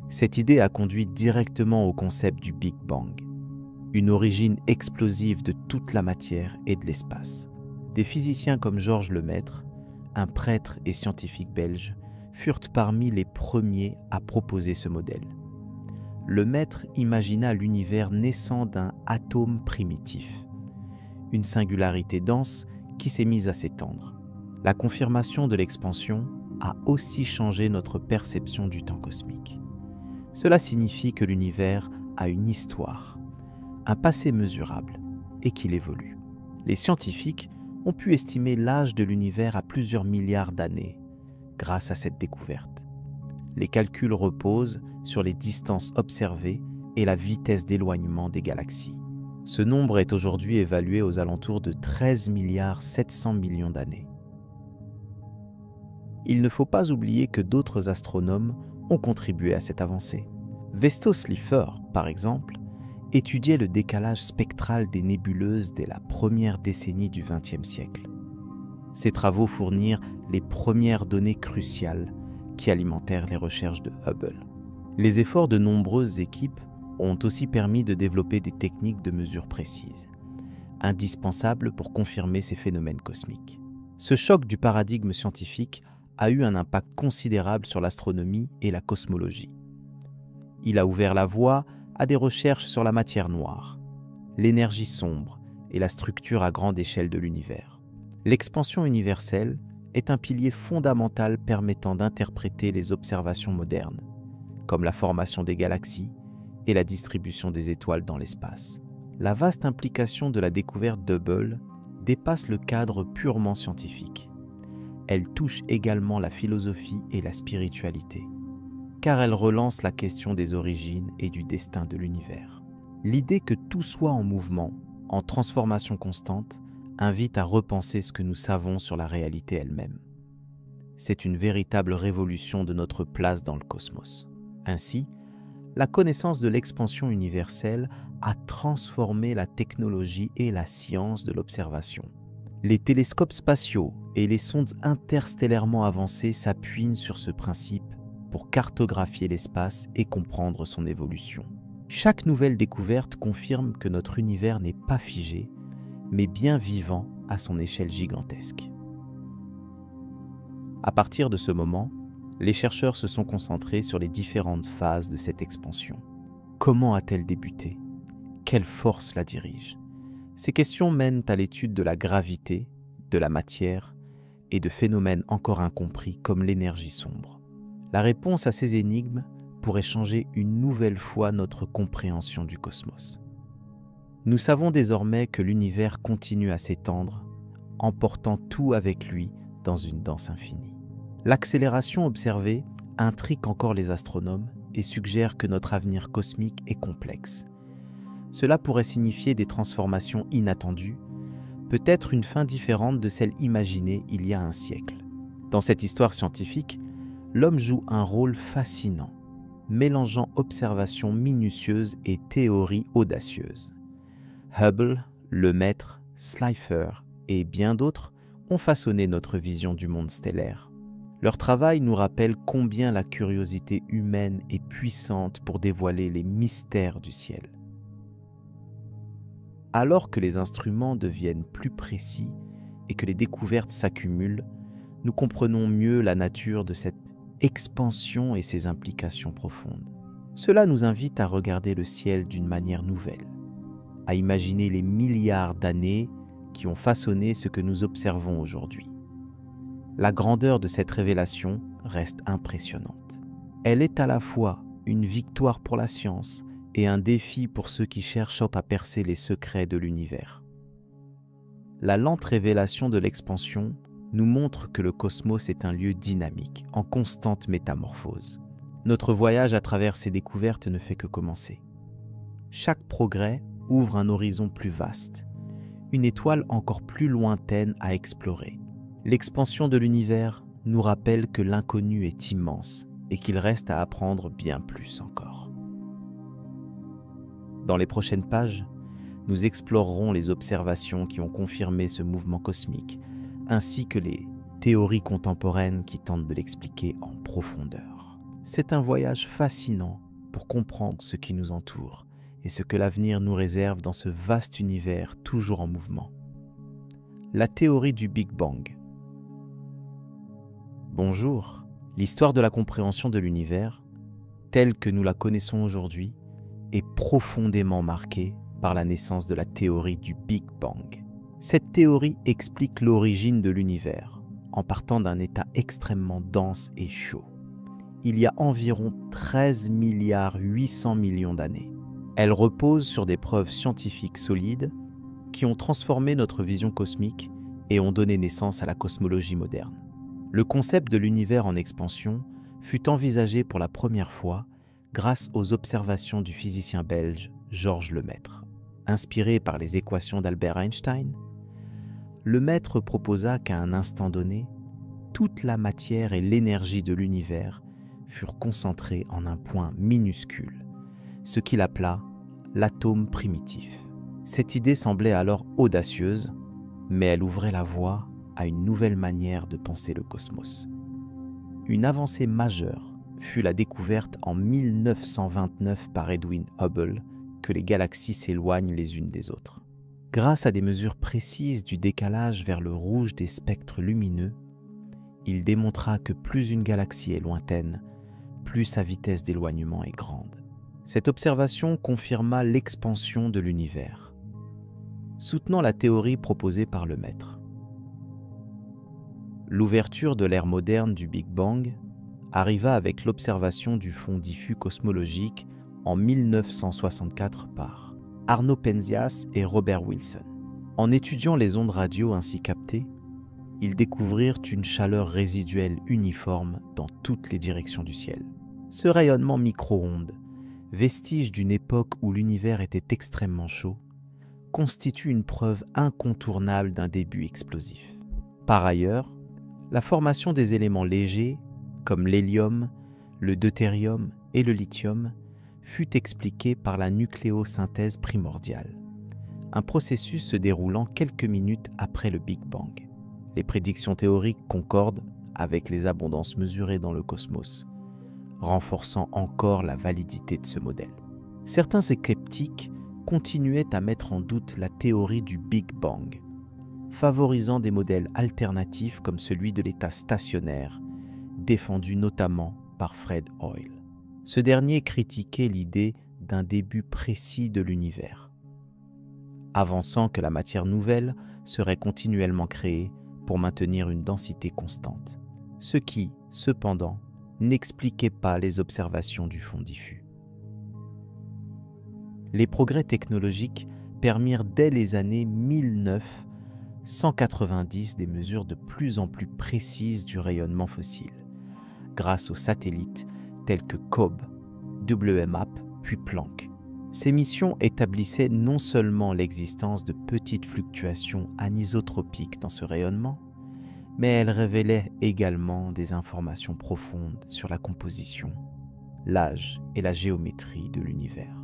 Cette idée a conduit directement au concept du Big Bang, une origine explosive de toute la matière et de l'espace. Des physiciens comme Georges Lemaître, un prêtre et scientifique belge, furent parmi les premiers à proposer ce modèle. Lemaître imagina l'univers naissant d'un atome primitif, une singularité dense qui s'est mise à s'étendre. La confirmation de l'expansion a aussi changé notre perception du temps cosmique. Cela signifie que l'univers a une histoire, un passé mesurable et qu'il évolue. Les scientifiques ont pu estimer l'âge de l'univers à plusieurs milliards d'années grâce à cette découverte. Les calculs reposent sur les distances observées et la vitesse d'éloignement des galaxies. Ce nombre est aujourd'hui évalué aux alentours de 13 milliards 700 millions d'années. Il ne faut pas oublier que d'autres astronomes ont contribué à cette avancée. Vesto Slipher, par exemple, étudiait le décalage spectral des nébuleuses dès la première décennie du XXe siècle. Ces travaux fournirent les premières données cruciales qui alimentèrent les recherches de Hubble. Les efforts de nombreuses équipes ont aussi permis de développer des techniques de mesure précises, indispensables pour confirmer ces phénomènes cosmiques. Ce choc du paradigme scientifique a eu un impact considérable sur l'astronomie et la cosmologie. Il a ouvert la voie à des recherches sur la matière noire, l'énergie sombre et la structure à grande échelle de l'univers. L'expansion universelle est un pilier fondamental permettant d'interpréter les observations modernes, comme la formation des galaxies et la distribution des étoiles dans l'espace. La vaste implication de la découverte d'Hubble dépasse le cadre purement scientifique. Elle touche également la philosophie et la spiritualité, car elle relance la question des origines et du destin de l'univers. L'idée que tout soit en mouvement, en transformation constante, invite à repenser ce que nous savons sur la réalité elle-même. C'est une véritable révolution de notre place dans le cosmos. Ainsi, la connaissance de l'expansion universelle a transformé la technologie et la science de l'observation. Les télescopes spatiaux et les sondes interstellairement avancées s'appuient sur ce principe pour cartographier l'espace et comprendre son évolution. Chaque nouvelle découverte confirme que notre univers n'est pas figé, mais bien vivant à son échelle gigantesque. À partir de ce moment, les chercheurs se sont concentrés sur les différentes phases de cette expansion. Comment a-t-elle débuté? Quelle force la dirige? Ces questions mènent à l'étude de la gravité, de la matière et de phénomènes encore incompris comme l'énergie sombre. La réponse à ces énigmes pourrait changer une nouvelle fois notre compréhension du cosmos. Nous savons désormais que l'univers continue à s'étendre, emportant tout avec lui dans une danse infinie. L'accélération observée intrigue encore les astronomes et suggère que notre avenir cosmique est complexe. Cela pourrait signifier des transformations inattendues, peut-être une fin différente de celle imaginée il y a un siècle. Dans cette histoire scientifique, l'homme joue un rôle fascinant, mélangeant observations minutieuses et théories audacieuses. Hubble, Lemaître, Slipher et bien d'autres ont façonné notre vision du monde stellaire. Leur travail nous rappelle combien la curiosité humaine est puissante pour dévoiler les mystères du ciel. Alors que les instruments deviennent plus précis et que les découvertes s'accumulent, nous comprenons mieux la nature de cette expansion et ses implications profondes. Cela nous invite à regarder le ciel d'une manière nouvelle, à imaginer les milliards d'années qui ont façonné ce que nous observons aujourd'hui. La grandeur de cette révélation reste impressionnante. Elle est à la fois une victoire pour la science et un défi pour ceux qui cherchent à percer les secrets de l'univers. La lente révélation de l'expansion nous montre que le cosmos est un lieu dynamique, en constante métamorphose. Notre voyage à travers ces découvertes ne fait que commencer. Chaque progrès ouvre un horizon plus vaste, une étoile encore plus lointaine à explorer. L'expansion de l'univers nous rappelle que l'inconnu est immense et qu'il reste à apprendre bien plus encore. Dans les prochaines pages, nous explorerons les observations qui ont confirmé ce mouvement cosmique, ainsi que les théories contemporaines qui tentent de l'expliquer en profondeur. C'est un voyage fascinant pour comprendre ce qui nous entoure et ce que l'avenir nous réserve dans ce vaste univers toujours en mouvement. la théorie du Big Bang. Bonjour, l'histoire de la compréhension de l'univers, telle que nous la connaissons aujourd'hui, est profondément marquée par la naissance de la théorie du Big Bang. Cette théorie explique l'origine de l'univers, en partant d'un état extrêmement dense et chaud. Il y a environ 13 milliards 800 millions d'années. Elle repose sur des preuves scientifiques solides qui ont transformé notre vision cosmique et ont donné naissance à la cosmologie moderne. Le concept de l'univers en expansion fut envisagé pour la première fois grâce aux observations du physicien belge Georges Lemaître. Inspiré par les équations d'Albert Einstein, Lemaître proposa qu'à un instant donné, toute la matière et l'énergie de l'univers furent concentrées en un point minuscule, ce qu'il appela l'atome primitif. Cette idée semblait alors audacieuse, mais elle ouvrait la voie à une nouvelle manière de penser le cosmos. Une avancée majeure fut la découverte en 1929 par Edwin Hubble que les galaxies s'éloignent les unes des autres. Grâce à des mesures précises du décalage vers le rouge des spectres lumineux, il démontra que plus une galaxie est lointaine, plus sa vitesse d'éloignement est grande. Cette observation confirma l'expansion de l'univers, soutenant la théorie proposée par Lemaître. L'ouverture de l'ère moderne du Big Bang arriva avec l'observation du fond diffus cosmologique en 1964 par Arno Penzias et Robert Wilson. En étudiant les ondes radio ainsi captées, ils découvrirent une chaleur résiduelle uniforme dans toutes les directions du ciel. Ce rayonnement micro-ondes, vestige d'une époque où l'univers était extrêmement chaud, constitue une preuve incontournable d'un début explosif. Par ailleurs, la formation des éléments légers, comme l'hélium, le deutérium et le lithium, fut expliquée par la nucléosynthèse primordiale, un processus se déroulant quelques minutes après le Big Bang. Les prédictions théoriques concordent avec les abondances mesurées dans le cosmos, renforçant encore la validité de ce modèle. Certains sceptiques continuaient à mettre en doute la théorie du Big Bang, favorisant des modèles alternatifs comme celui de l'état stationnaire, défendu notamment par Fred Hoyle. Ce dernier critiquait l'idée d'un début précis de l'univers, avançant que la matière nouvelle serait continuellement créée pour maintenir une densité constante, ce qui, cependant, n'expliquait pas les observations du fond diffus. Les progrès technologiques permirent dès les années 1990 des mesures de plus en plus précises du rayonnement fossile, grâce aux satellites tels que COBE, WMAP puis Planck. Ces missions établissaient non seulement l'existence de petites fluctuations anisotropiques dans ce rayonnement, mais elles révélaient également des informations profondes sur la composition, l'âge et la géométrie de l'univers.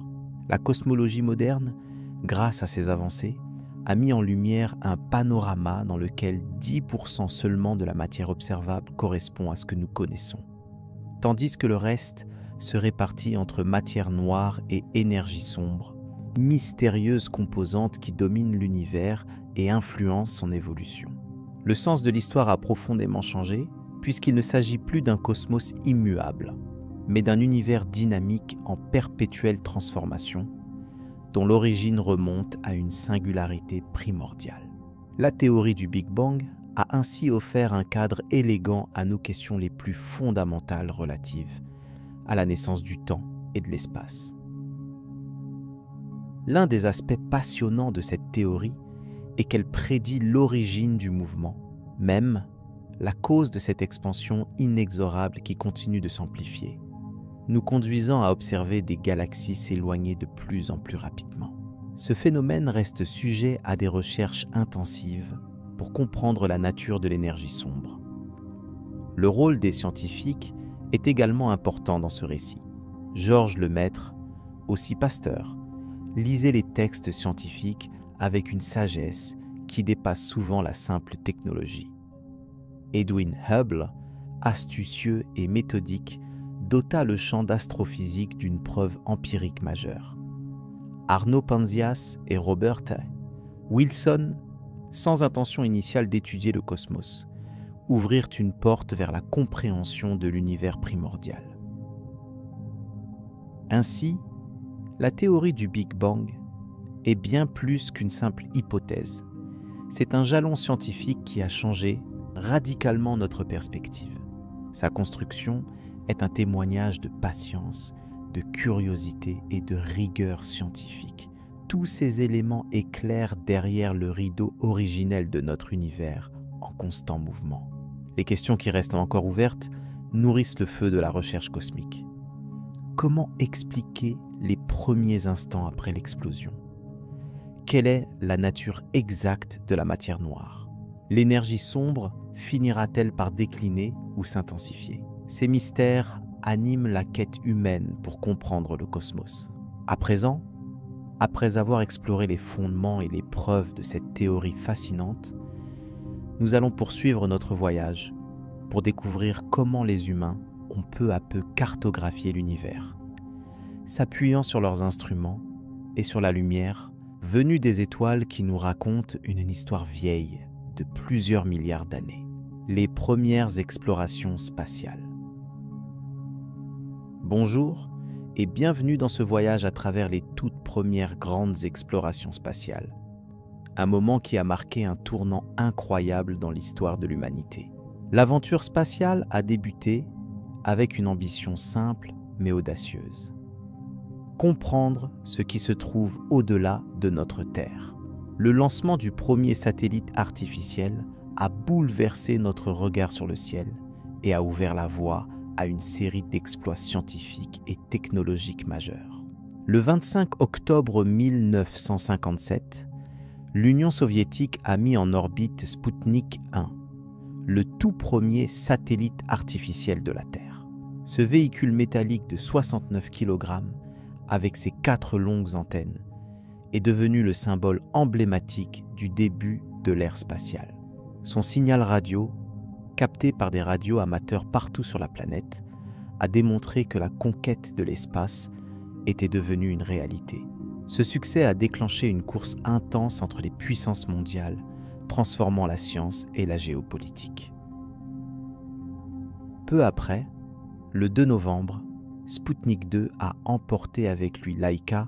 La cosmologie moderne, grâce à ces avancées, a mis en lumière un panorama dans lequel 10% seulement de la matière observable correspond à ce que nous connaissons, tandis que le reste se répartit entre matière noire et énergie sombre, mystérieuses composantes qui dominent l'univers et influencent son évolution. Le sens de l'histoire a profondément changé, puisqu'il ne s'agit plus d'un cosmos immuable, mais d'un univers dynamique en perpétuelle transformation, dont l'origine remonte à une singularité primordiale. La théorie du Big Bang a ainsi offert un cadre élégant à nos questions les plus fondamentales relatives à la naissance du temps et de l'espace. L'un des aspects passionnants de cette théorie est qu'elle prédit l'origine du mouvement, même la cause de cette expansion inexorable qui continue de s'amplifier, nous conduisant à observer des galaxies s'éloigner de plus en plus rapidement. Ce phénomène reste sujet à des recherches intensives pour comprendre la nature de l'énergie sombre. Le rôle des scientifiques est également important dans ce récit. Georges Lemaître, aussi pasteur, lisait les textes scientifiques avec une sagesse qui dépasse souvent la simple technologie. Edwin Hubble, astucieux et méthodique, dota le champ d'astrophysique d'une preuve empirique majeure. Arno Penzias et Robert Wilson sans intention initiale d'étudier le cosmos, ouvrirent une porte vers la compréhension de l'univers primordial. Ainsi, la théorie du Big Bang est bien plus qu'une simple hypothèse. C'est un jalon scientifique qui a changé radicalement notre perspective. Sa construction est un témoignage de patience, de curiosité et de rigueur scientifique. Tous ces éléments éclairent derrière le rideau originel de notre univers en constant mouvement. Les questions qui restent encore ouvertes nourrissent le feu de la recherche cosmique. Comment expliquer les premiers instants après l'explosion? Quelle est la nature exacte de la matière noire? L'énergie sombre finira-t-elle par décliner ou s'intensifier? Ces mystères animent la quête humaine pour comprendre le cosmos. À présent, après avoir exploré les fondements et les preuves de cette théorie fascinante, nous allons poursuivre notre voyage pour découvrir comment les humains ont peu à peu cartographié l'univers, s'appuyant sur leurs instruments et sur la lumière venue des étoiles qui nous racontent une histoire vieille de plusieurs milliards d'années. Les premières explorations spatiales. Bonjour et bienvenue dans ce voyage à travers les toutes premières grandes explorations spatiales. Un moment qui a marqué un tournant incroyable dans l'histoire de l'humanité. L'aventure spatiale a débuté avec une ambition simple mais audacieuse. Comprendre ce qui se trouve au-delà de notre Terre. Le lancement du premier satellite artificiel a bouleversé notre regard sur le ciel et a ouvert la voie à une série d'exploits scientifiques et technologiques majeurs. Le 25 octobre 1957, l'Union soviétique a mis en orbite Sputnik 1, le tout premier satellite artificiel de la Terre. Ce véhicule métallique de 69 kg, avec ses 4 longues antennes, est devenu le symbole emblématique du début de l'ère spatiale. Son signal radio, capté par des radios amateurs partout sur la planète, a démontré que la conquête de l'espace était devenue une réalité. Ce succès a déclenché une course intense entre les puissances mondiales, transformant la science et la géopolitique. Peu après, le 2 novembre, Sputnik 2 a emporté avec lui Laika,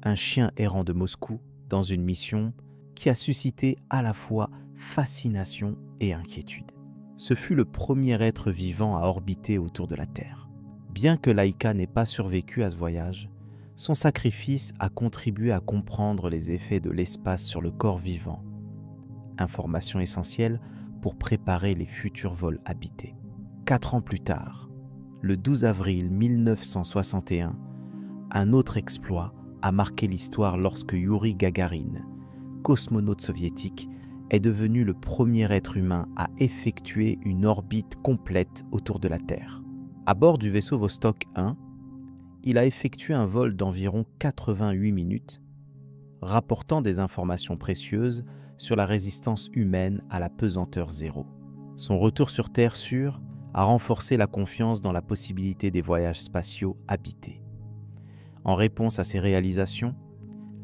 un chien errant de Moscou, dans une mission qui a suscité à la fois fascination et inquiétude. Ce fut le premier être vivant à orbiter autour de la Terre. Bien que Laika n'ait pas survécu à ce voyage, son sacrifice a contribué à comprendre les effets de l'espace sur le corps vivant. Information essentielle pour préparer les futurs vols habités. 4 ans plus tard, le 12 avril 1961, un autre exploit a marqué l'histoire lorsque Youri Gagarin, cosmonaute soviétique, est devenu le premier être humain à effectuer une orbite complète autour de la Terre. À bord du vaisseau Vostok 1, il a effectué un vol d'environ 88 minutes, rapportant des informations précieuses sur la résistance humaine à la pesanteur zéro. Son retour sur Terre sûre a renforcé la confiance dans la possibilité des voyages spatiaux habités. En réponse à ces réalisations,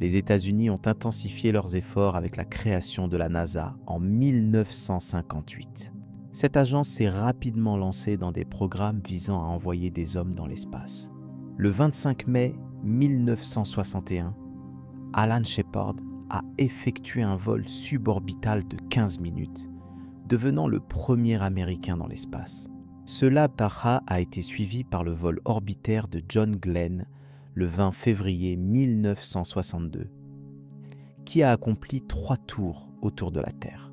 les États-Unis ont intensifié leurs efforts avec la création de la NASA en 1958. Cette agence s'est rapidement lancée dans des programmes visant à envoyer des hommes dans l'espace. Le 25 mai 1961, Alan Shepard a effectué un vol suborbital de 15 minutes, devenant le premier Américain dans l'espace. Ce Labtara a été suivi par le vol orbitaire de John Glenn le 20 février 1962, qui a accompli 3 tours autour de la Terre.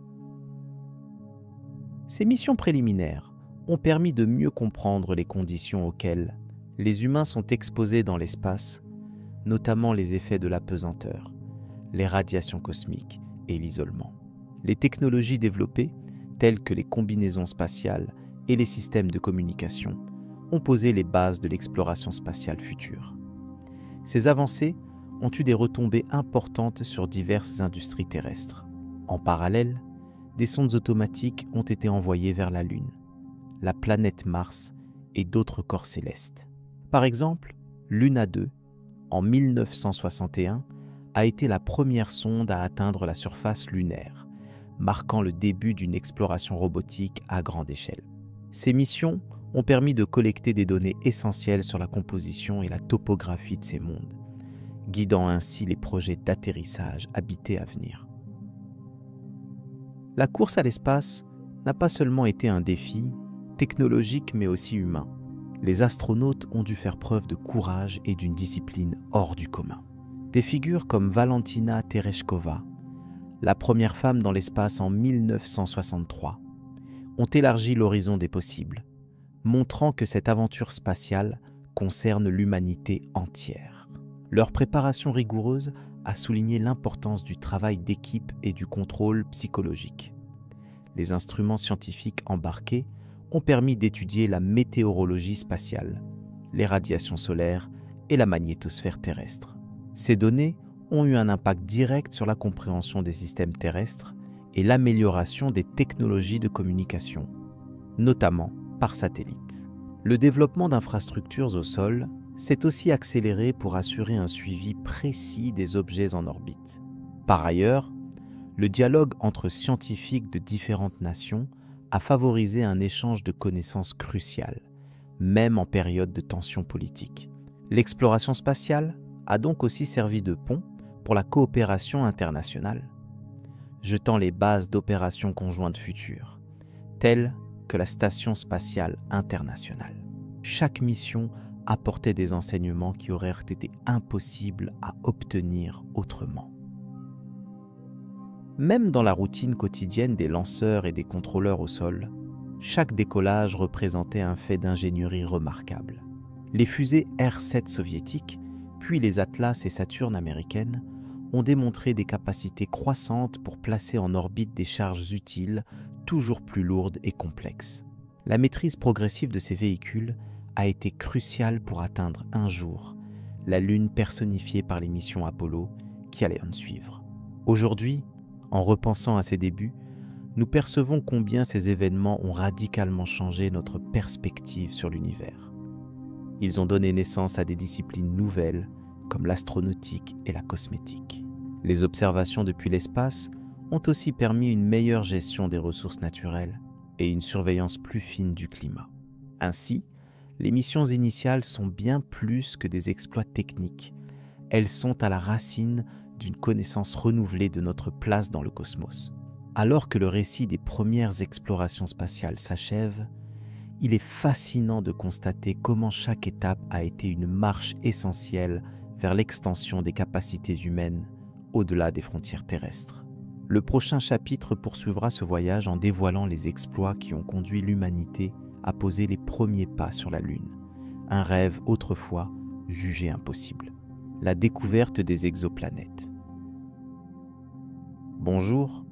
Ces missions préliminaires ont permis de mieux comprendre les conditions auxquelles les humains sont exposés dans l'espace, notamment les effets de l'apesanteur, les radiations cosmiques et l'isolement. Les technologies développées, telles que les combinaisons spatiales et les systèmes de communication, ont posé les bases de l'exploration spatiale future. Ces avancées ont eu des retombées importantes sur diverses industries terrestres. En parallèle, des sondes automatiques ont été envoyées vers la Lune, la planète Mars et d'autres corps célestes. Par exemple, Luna 2, en 1961, a été la première sonde à atteindre la surface lunaire, marquant le début d'une exploration robotique à grande échelle. Ces missions ont permis de collecter des données essentielles sur la composition et la topographie de ces mondes, guidant ainsi les projets d'atterrissage habités à venir. La course à l'espace n'a pas seulement été un défi technologique mais aussi humain. Les astronautes ont dû faire preuve de courage et d'une discipline hors du commun. Des figures comme Valentina Tereshkova, la première femme dans l'espace en 1963, ont élargi l'horizon des possibles, montrant que cette aventure spatiale concerne l'humanité entière. Leur préparation rigoureuse a souligné l'importance du travail d'équipe et du contrôle psychologique. Les instruments scientifiques embarqués ont permis d'étudier la météorologie spatiale, les radiations solaires et la magnétosphère terrestre. Ces données ont eu un impact direct sur la compréhension des systèmes terrestres et l'amélioration des technologies de communication, notamment par satellite. Le développement d'infrastructures au sol s'est aussi accéléré pour assurer un suivi précis des objets en orbite. Par ailleurs, le dialogue entre scientifiques de différentes nations a favorisé un échange de connaissances crucial, même en période de tensions politiques. L'exploration spatiale a donc aussi servi de pont pour la coopération internationale, jetant les bases d'opérations conjointes futures, telles que la Station spatiale internationale. Chaque mission apportait des enseignements qui auraient été impossibles à obtenir autrement. Même dans la routine quotidienne des lanceurs et des contrôleurs au sol, chaque décollage représentait un fait d'ingénierie remarquable. Les fusées R-7 soviétiques, puis les Atlas et Saturne américaines, ont démontré des capacités croissantes pour placer en orbite des charges utiles toujours plus lourdes et complexes. La maîtrise progressive de ces véhicules a été cruciale pour atteindre un jour la Lune personnifiée par les missions Apollo qui allaient en suivre. Aujourd'hui, en repensant à ces débuts, nous percevons combien ces événements ont radicalement changé notre perspective sur l'univers. Ils ont donné naissance à des disciplines nouvelles comme l'astronautique et la cosmétique. Les observations depuis l'espace ont aussi permis une meilleure gestion des ressources naturelles et une surveillance plus fine du climat. Ainsi, les missions initiales sont bien plus que des exploits techniques. Elles sont à la racine d'une connaissance renouvelée de notre place dans le cosmos. Alors que le récit des premières explorations spatiales s'achève, il est fascinant de constater comment chaque étape a été une marche essentielle vers l'extension des capacités humaines au-delà des frontières terrestres. Le prochain chapitre poursuivra ce voyage en dévoilant les exploits qui ont conduit l'humanité à poser les premiers pas sur la Lune, un rêve autrefois jugé impossible. La découverte des exoplanètes. Bonjour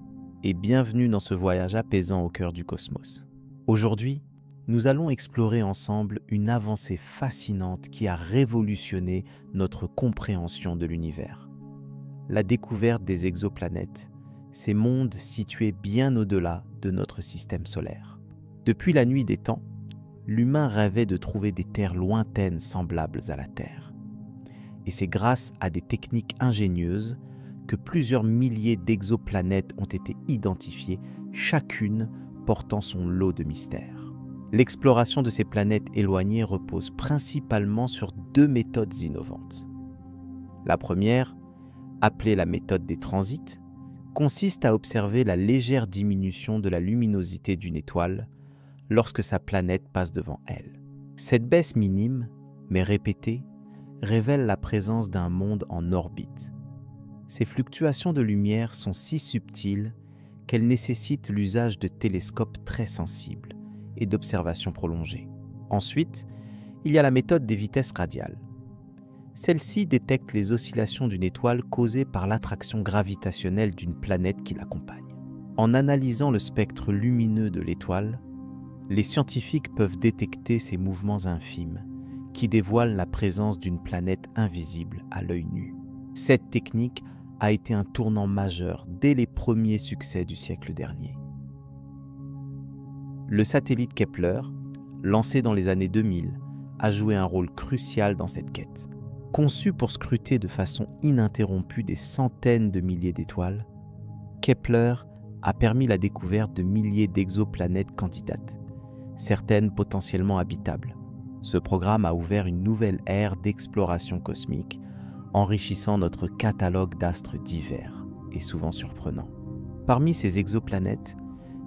et bienvenue dans ce voyage apaisant au cœur du cosmos. Aujourd'hui, nous allons explorer ensemble une avancée fascinante qui a révolutionné notre compréhension de l'univers. La découverte des exoplanètes, ces mondes situés bien au-delà de notre système solaire. Depuis la nuit des temps, l'humain rêvait de trouver des terres lointaines semblables à la Terre. Et c'est grâce à des techniques ingénieuses que plusieurs milliers d'exoplanètes ont été identifiées, chacune portant son lot de mystères. L'exploration de ces planètes éloignées repose principalement sur deux méthodes innovantes. La première, appelée la méthode des transits, consiste à observer la légère diminution de la luminosité d'une étoile lorsque sa planète passe devant elle. Cette baisse minime, mais répétée, révèle la présence d'un monde en orbite. Ces fluctuations de lumière sont si subtiles qu'elles nécessitent l'usage de télescopes très sensibles et d'observations prolongées. Ensuite, il y a la méthode des vitesses radiales. Celle-ci détecte les oscillations d'une étoile causées par l'attraction gravitationnelle d'une planète qui l'accompagne. En analysant le spectre lumineux de l'étoile, les scientifiques peuvent détecter ces mouvements infimes qui dévoilent la présence d'une planète invisible à l'œil nu. Cette technique a été un tournant majeur dès les premiers succès du siècle dernier. Le satellite Kepler, lancé dans les années 2000, a joué un rôle crucial dans cette quête. Conçu pour scruter de façon ininterrompue des centaines de milliers d'étoiles, Kepler a permis la découverte de milliers d'exoplanètes candidates, certaines potentiellement habitables. Ce programme a ouvert une nouvelle ère d'exploration cosmique, enrichissant notre catalogue d'astres divers et souvent surprenants. Parmi ces exoplanètes,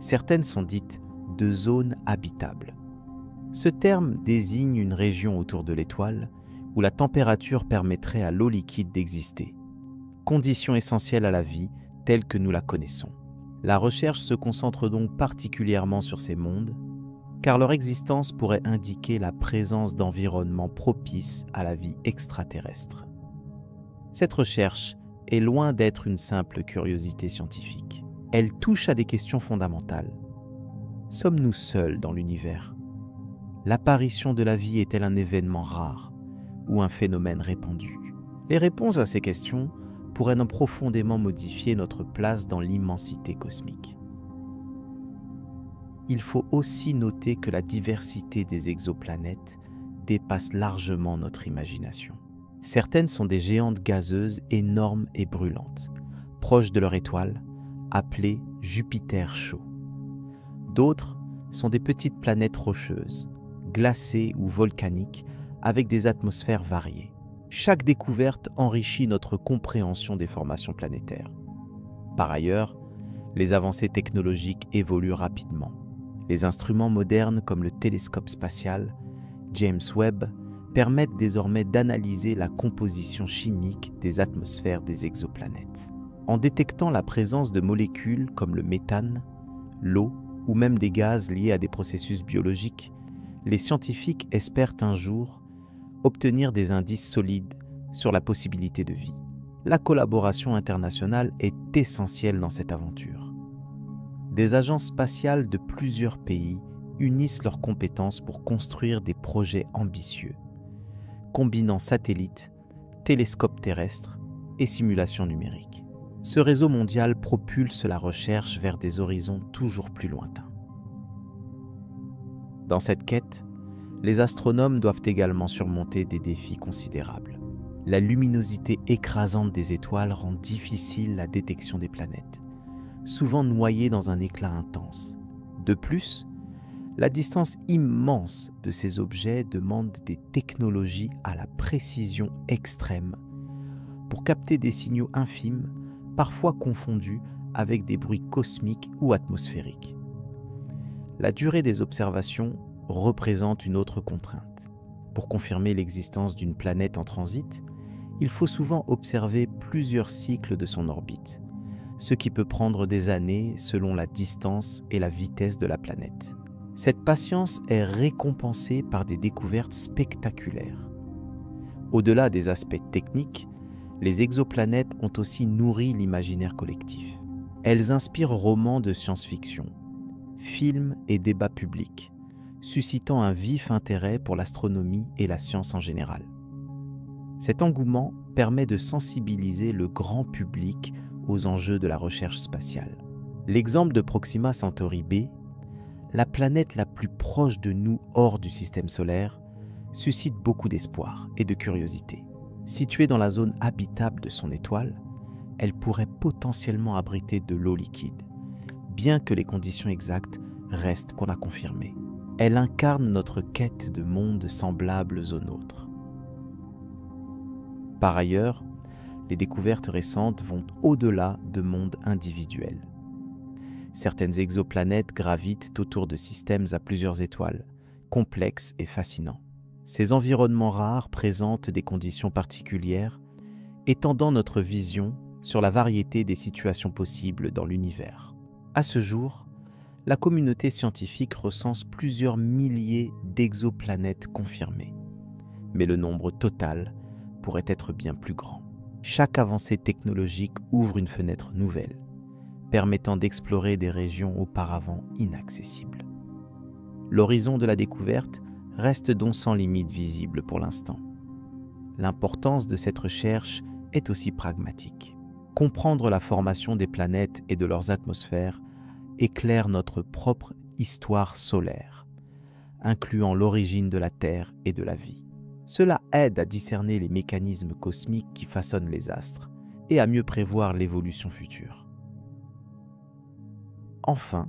certaines sont dites de zones habitables. Ce terme désigne une région autour de l'étoile où la température permettrait à l'eau liquide d'exister, condition essentielle à la vie telle que nous la connaissons. La recherche se concentre donc particulièrement sur ces mondes, car leur existence pourrait indiquer la présence d'environnements propices à la vie extraterrestre. Cette recherche est loin d'être une simple curiosité scientifique. Elle touche à des questions fondamentales. Sommes-nous seuls dans l'univers ? L'apparition de la vie est-elle un événement rare ou un phénomène répandu ? Les réponses à ces questions pourraient profondément modifier notre place dans l'immensité cosmique. Il faut aussi noter que la diversité des exoplanètes dépasse largement notre imagination. Certaines sont des géantes gazeuses énormes et brûlantes, proches de leur étoile, appelée Jupiter chaud. D'autres sont des petites planètes rocheuses, glacées ou volcaniques, avec des atmosphères variées. Chaque découverte enrichit notre compréhension des formations planétaires. Par ailleurs, les avancées technologiques évoluent rapidement. Les instruments modernes comme le télescope spatial, James Webb, permettent désormais d'analyser la composition chimique des atmosphères des exoplanètes. En détectant la présence de molécules comme le méthane, l'eau ou même des gaz liés à des processus biologiques, les scientifiques espèrent un jour obtenir des indices solides sur la possibilité de vie. La collaboration internationale est essentielle dans cette aventure. Des agences spatiales de plusieurs pays unissent leurs compétences pour construire des projets ambitieux, combinant satellites, télescopes terrestres et simulations numériques. Ce réseau mondial propulse la recherche vers des horizons toujours plus lointains. Dans cette quête, les astronomes doivent également surmonter des défis considérables. La luminosité écrasante des étoiles rend difficile la détection des planètes, souvent noyées dans un éclat intense. De plus, la distance immense de ces objets demande des technologies à la précision extrême pour capter des signaux infimes, parfois confondus avec des bruits cosmiques ou atmosphériques. La durée des observations représente une autre contrainte. Pour confirmer l'existence d'une planète en transit, il faut souvent observer plusieurs cycles de son orbite, ce qui peut prendre des années selon la distance et la vitesse de la planète. Cette patience est récompensée par des découvertes spectaculaires. Au-delà des aspects techniques, les exoplanètes ont aussi nourri l'imaginaire collectif. Elles inspirent romans de science-fiction, films et débats publics, suscitant un vif intérêt pour l'astronomie et la science en général. Cet engouement permet de sensibiliser le grand public aux enjeux de la recherche spatiale. L'exemple de Proxima Centauri b, la planète la plus proche de nous hors du système solaire, suscite beaucoup d'espoir et de curiosité. Située dans la zone habitable de son étoile, elle pourrait potentiellement abriter de l'eau liquide, bien que les conditions exactes restent pour la confirmer. Elle incarne notre quête de mondes semblables aux nôtres. Par ailleurs, les découvertes récentes vont au-delà de mondes individuels. Certaines exoplanètes gravitent autour de systèmes à plusieurs étoiles, complexes et fascinants. Ces environnements rares présentent des conditions particulières, étendant notre vision sur la variété des situations possibles dans l'univers. À ce jour, la communauté scientifique recense plusieurs milliers d'exoplanètes confirmées, mais le nombre total pourrait être bien plus grand. Chaque avancée technologique ouvre une fenêtre nouvelle, permettant d'explorer des régions auparavant inaccessibles. L'horizon de la découverte reste donc sans limite visible pour l'instant. L'importance de cette recherche est aussi pragmatique. Comprendre la formation des planètes et de leurs atmosphères éclaire notre propre histoire solaire, incluant l'origine de la Terre et de la vie. Cela aide à discerner les mécanismes cosmiques qui façonnent les astres et à mieux prévoir l'évolution future. Enfin,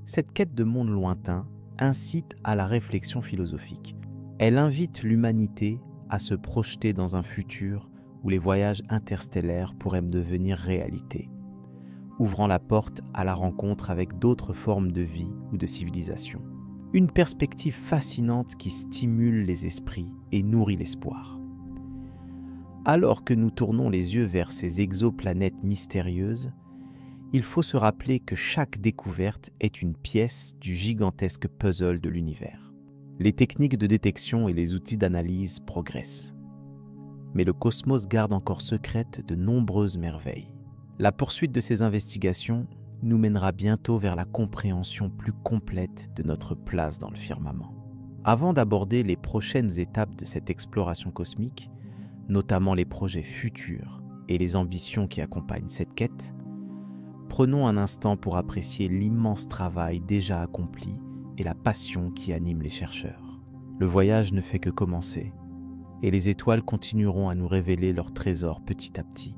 cette quête de monde lointain incite à la réflexion philosophique. Elle invite l'humanité à se projeter dans un futur où les voyages interstellaires pourraient devenir réalité, ouvrant la porte à la rencontre avec d'autres formes de vie ou de civilisation. Une perspective fascinante qui stimule les esprits et nourrit l'espoir. Alors que nous tournons les yeux vers ces exoplanètes mystérieuses, il faut se rappeler que chaque découverte est une pièce du gigantesque puzzle de l'univers. Les techniques de détection et les outils d'analyse progressent. Mais le cosmos garde encore secrètes de nombreuses merveilles. La poursuite de ces investigations nous mènera bientôt vers la compréhension plus complète de notre place dans le firmament. Avant d'aborder les prochaines étapes de cette exploration cosmique, notamment les projets futurs et les ambitions qui accompagnent cette quête, prenons un instant pour apprécier l'immense travail déjà accompli et la passion qui anime les chercheurs. Le voyage ne fait que commencer, et les étoiles continueront à nous révéler leurs trésors petit à petit.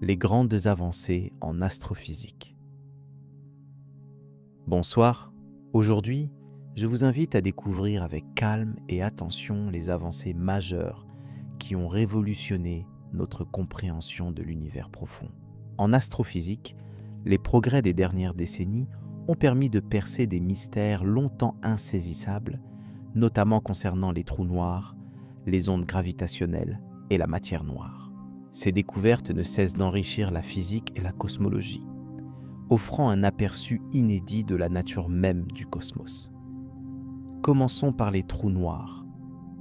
Les grandes avancées en astrophysique. Bonsoir, aujourd'hui, je vous invite à découvrir avec calme et attention les avancées majeures qui ont révolutionné notre compréhension de l'univers profond. En astrophysique, les progrès des dernières décennies ont permis de percer des mystères longtemps insaisissables, notamment concernant les trous noirs, les ondes gravitationnelles et la matière noire. Ces découvertes ne cessent d'enrichir la physique et la cosmologie, offrant un aperçu inédit de la nature même du cosmos. Commençons par les trous noirs,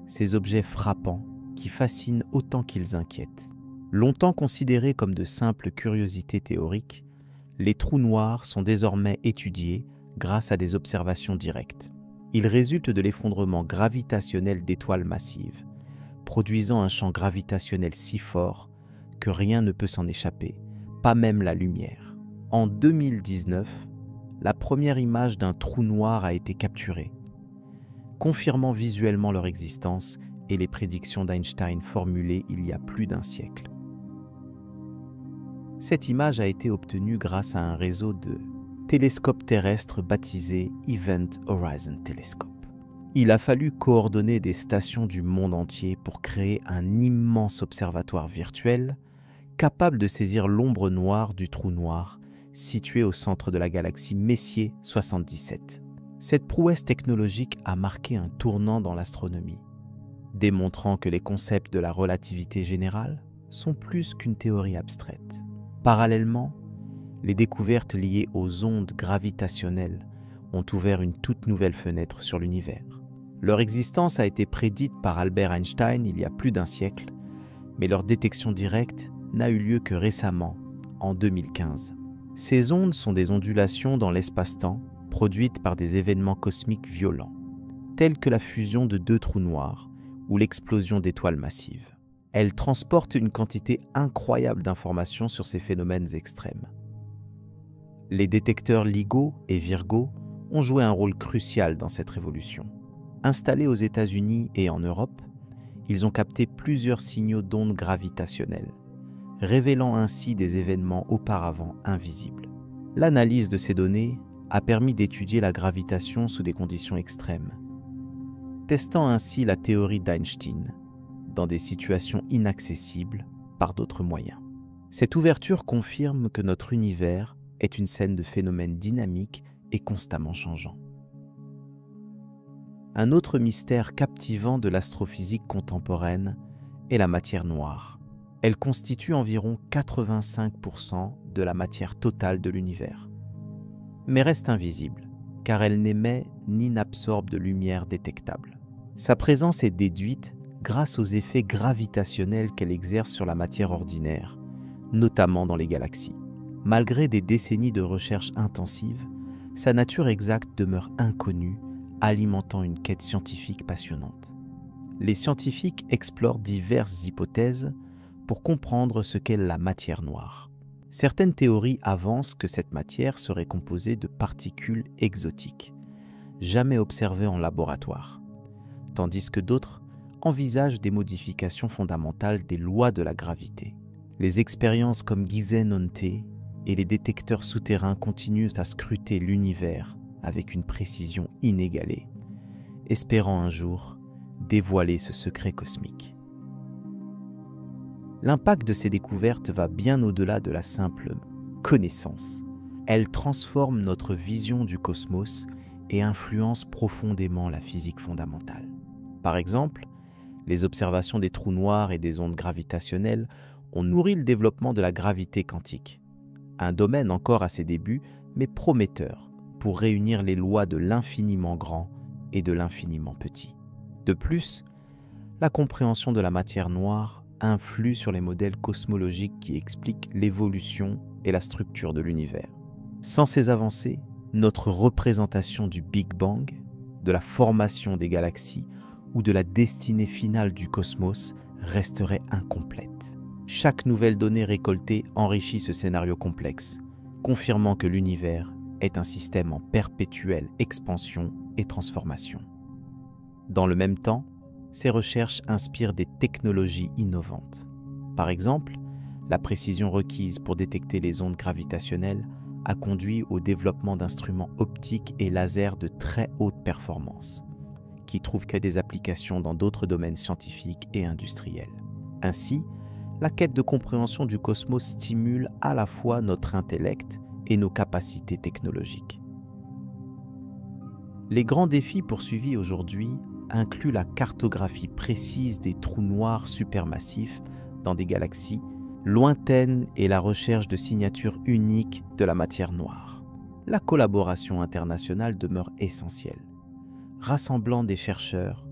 ces objets frappants qui fascinent autant qu'ils inquiètent. Longtemps considérés comme de simples curiosités théoriques, les trous noirs sont désormais étudiés grâce à des observations directes. Ils résultent de l'effondrement gravitationnel d'étoiles massives, produisant un champ gravitationnel si fort que rien ne peut s'en échapper, pas même la lumière. En 2019, la première image d'un trou noir a été capturée, confirmant visuellement leur existence et les prédictions d'Einstein formulées il y a plus d'un siècle. Cette image a été obtenue grâce à un réseau de télescopes terrestres baptisé Event Horizon Telescope. Il a fallu coordonner des stations du monde entier pour créer un immense observatoire virtuel capable de saisir l'ombre noire du trou noir situé au centre de la galaxie Messier 77. Cette prouesse technologique a marqué un tournant dans l'astronomie, démontrant que les concepts de la relativité générale sont plus qu'une théorie abstraite. Parallèlement, les découvertes liées aux ondes gravitationnelles ont ouvert une toute nouvelle fenêtre sur l'univers. Leur existence a été prédite par Albert Einstein il y a plus d'un siècle, mais leur détection directe n'a eu lieu que récemment, en 2015. Ces ondes sont des ondulations dans l'espace-temps produites par des événements cosmiques violents, tels que la fusion de deux trous noirs ou l'explosion d'étoiles massives. Elles transportent une quantité incroyable d'informations sur ces phénomènes extrêmes. Les détecteurs LIGO et Virgo ont joué un rôle crucial dans cette révolution. Installés aux États-Unis et en Europe, ils ont capté plusieurs signaux d'ondes gravitationnelles, révélant ainsi des événements auparavant invisibles. L'analyse de ces données a permis d'étudier la gravitation sous des conditions extrêmes, testant ainsi la théorie d'Einstein dans des situations inaccessibles par d'autres moyens. Cette ouverture confirme que notre univers est une scène de phénomènes dynamiques et constamment changeants. Un autre mystère captivant de l'astrophysique contemporaine est la matière noire. Elle constitue environ 85% de la matière totale de l'univers, mais reste invisible, car elle n'émet ni n'absorbe de lumière détectable. Sa présence est déduite grâce aux effets gravitationnels qu'elle exerce sur la matière ordinaire, notamment dans les galaxies. Malgré des décennies de recherches intensives, sa nature exacte demeure inconnue, alimentant une quête scientifique passionnante. Les scientifiques explorent diverses hypothèses pour comprendre ce qu'est la matière noire. Certaines théories avancent que cette matière serait composée de particules exotiques, jamais observées en laboratoire, tandis que d'autres envisagent des modifications fondamentales des lois de la gravité. Les expériences comme Gise-Nonté et les détecteurs souterrains continuent à scruter l'univers avec une précision inégalée, espérant un jour dévoiler ce secret cosmique. L'impact de ces découvertes va bien au-delà de la simple connaissance. Elles transforment notre vision du cosmos et influencent profondément la physique fondamentale. Par exemple, les observations des trous noirs et des ondes gravitationnelles ont nourri le développement de la gravité quantique, un domaine encore à ses débuts, mais prometteur pour réunir les lois de l'infiniment grand et de l'infiniment petit. De plus, la compréhension de la matière noire influe sur les modèles cosmologiques qui expliquent l'évolution et la structure de l'univers. Sans ces avancées, notre représentation du Big Bang, de la formation des galaxies ou de la destinée finale du cosmos resterait incomplète. Chaque nouvelle donnée récoltée enrichit ce scénario complexe, confirmant que l'univers est un système en perpétuelle expansion et transformation. Dans le même temps, ces recherches inspirent des technologies innovantes. Par exemple, la précision requise pour détecter les ondes gravitationnelles a conduit au développement d'instruments optiques et lasers de très haute performance, qui trouvent que des applications dans d'autres domaines scientifiques et industriels. Ainsi, la quête de compréhension du cosmos stimule à la fois notre intellect et nos capacités technologiques. Les grands défis poursuivis aujourd'hui incluent la cartographie précise des trous noirs supermassifs dans des galaxies lointaines et la recherche de signatures uniques de la matière noire. La collaboration internationale demeure essentielle, rassemblant des chercheurs,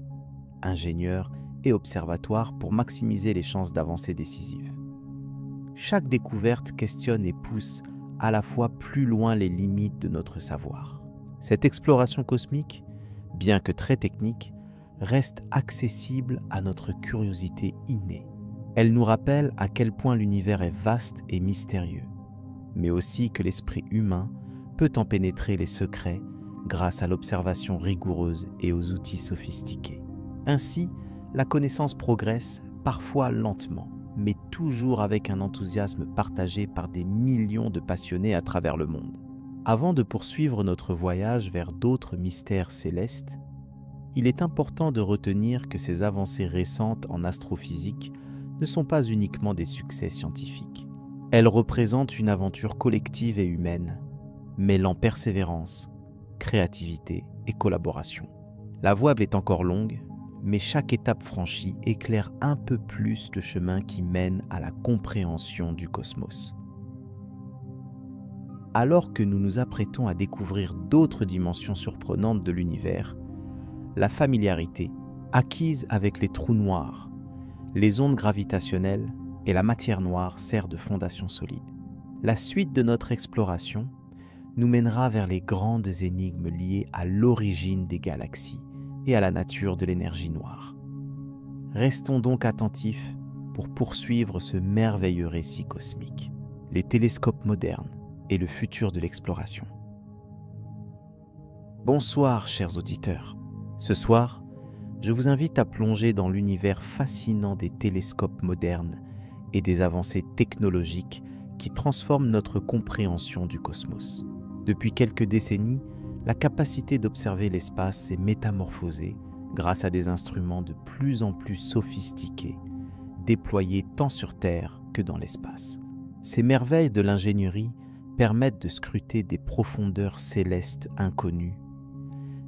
ingénieurs et observatoires pour maximiser les chances d'avancées décisives. Chaque découverte questionne et pousse à la fois plus loin les limites de notre savoir. Cette exploration cosmique, bien que très technique, reste accessible à notre curiosité innée. Elle nous rappelle à quel point l'univers est vaste et mystérieux, mais aussi que l'esprit humain peut en pénétrer les secrets grâce à l'observation rigoureuse et aux outils sophistiqués. Ainsi, la connaissance progresse parfois lentement, mais toujours avec un enthousiasme partagé par des millions de passionnés à travers le monde. Avant de poursuivre notre voyage vers d'autres mystères célestes, il est important de retenir que ces avancées récentes en astrophysique ne sont pas uniquement des succès scientifiques. Elles représentent une aventure collective et humaine, mêlant persévérance, créativité et collaboration. La voie est encore longue, mais chaque étape franchie éclaire un peu plus le chemin qui mène à la compréhension du cosmos. Alors que nous nous apprêtons à découvrir d'autres dimensions surprenantes de l'univers, la familiarité acquise avec les trous noirs, les ondes gravitationnelles et la matière noire sert de fondation solide. La suite de notre exploration nous mènera vers les grandes énigmes liées à l'origine des galaxies et à la nature de l'énergie noire. Restons donc attentifs pour poursuivre ce merveilleux récit cosmique, les télescopes modernes et le futur de l'exploration. Bonsoir, chers auditeurs. Ce soir, je vous invite à plonger dans l'univers fascinant des télescopes modernes et des avancées technologiques qui transforment notre compréhension du cosmos. Depuis quelques décennies, la capacité d'observer l'espace s'est métamorphosée grâce à des instruments de plus en plus sophistiqués, déployés tant sur Terre que dans l'espace. Ces merveilles de l'ingénierie permettent de scruter des profondeurs célestes inconnues,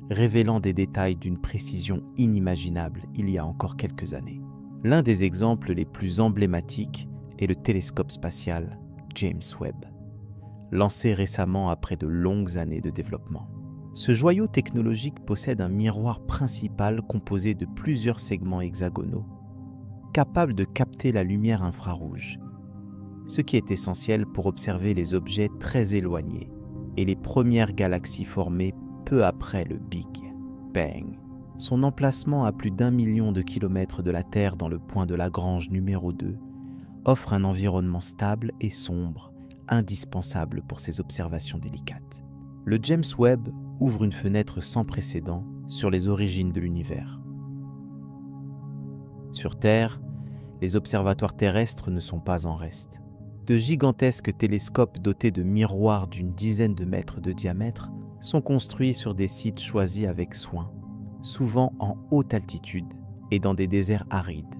révélant des détails d'une précision inimaginable il y a encore quelques années. L'un des exemples les plus emblématiques est le télescope spatial James Webb, lancé récemment après de longues années de développement. Ce joyau technologique possède un miroir principal composé de plusieurs segments hexagonaux, capable de capter la lumière infrarouge, ce qui est essentiel pour observer les objets très éloignés et les premières galaxies formées peu après le Big Bang. Son emplacement à plus d'1 million de kilomètres de la Terre dans le point de Lagrange numéro 2 offre un environnement stable et sombre, indispensable pour ces observations délicates. Le James Webb ouvre une fenêtre sans précédent sur les origines de l'univers. Sur Terre, les observatoires terrestres ne sont pas en reste. De gigantesques télescopes dotés de miroirs d'une dizaine de mètres de diamètre sont construits sur des sites choisis avec soin, souvent en haute altitude et dans des déserts arides,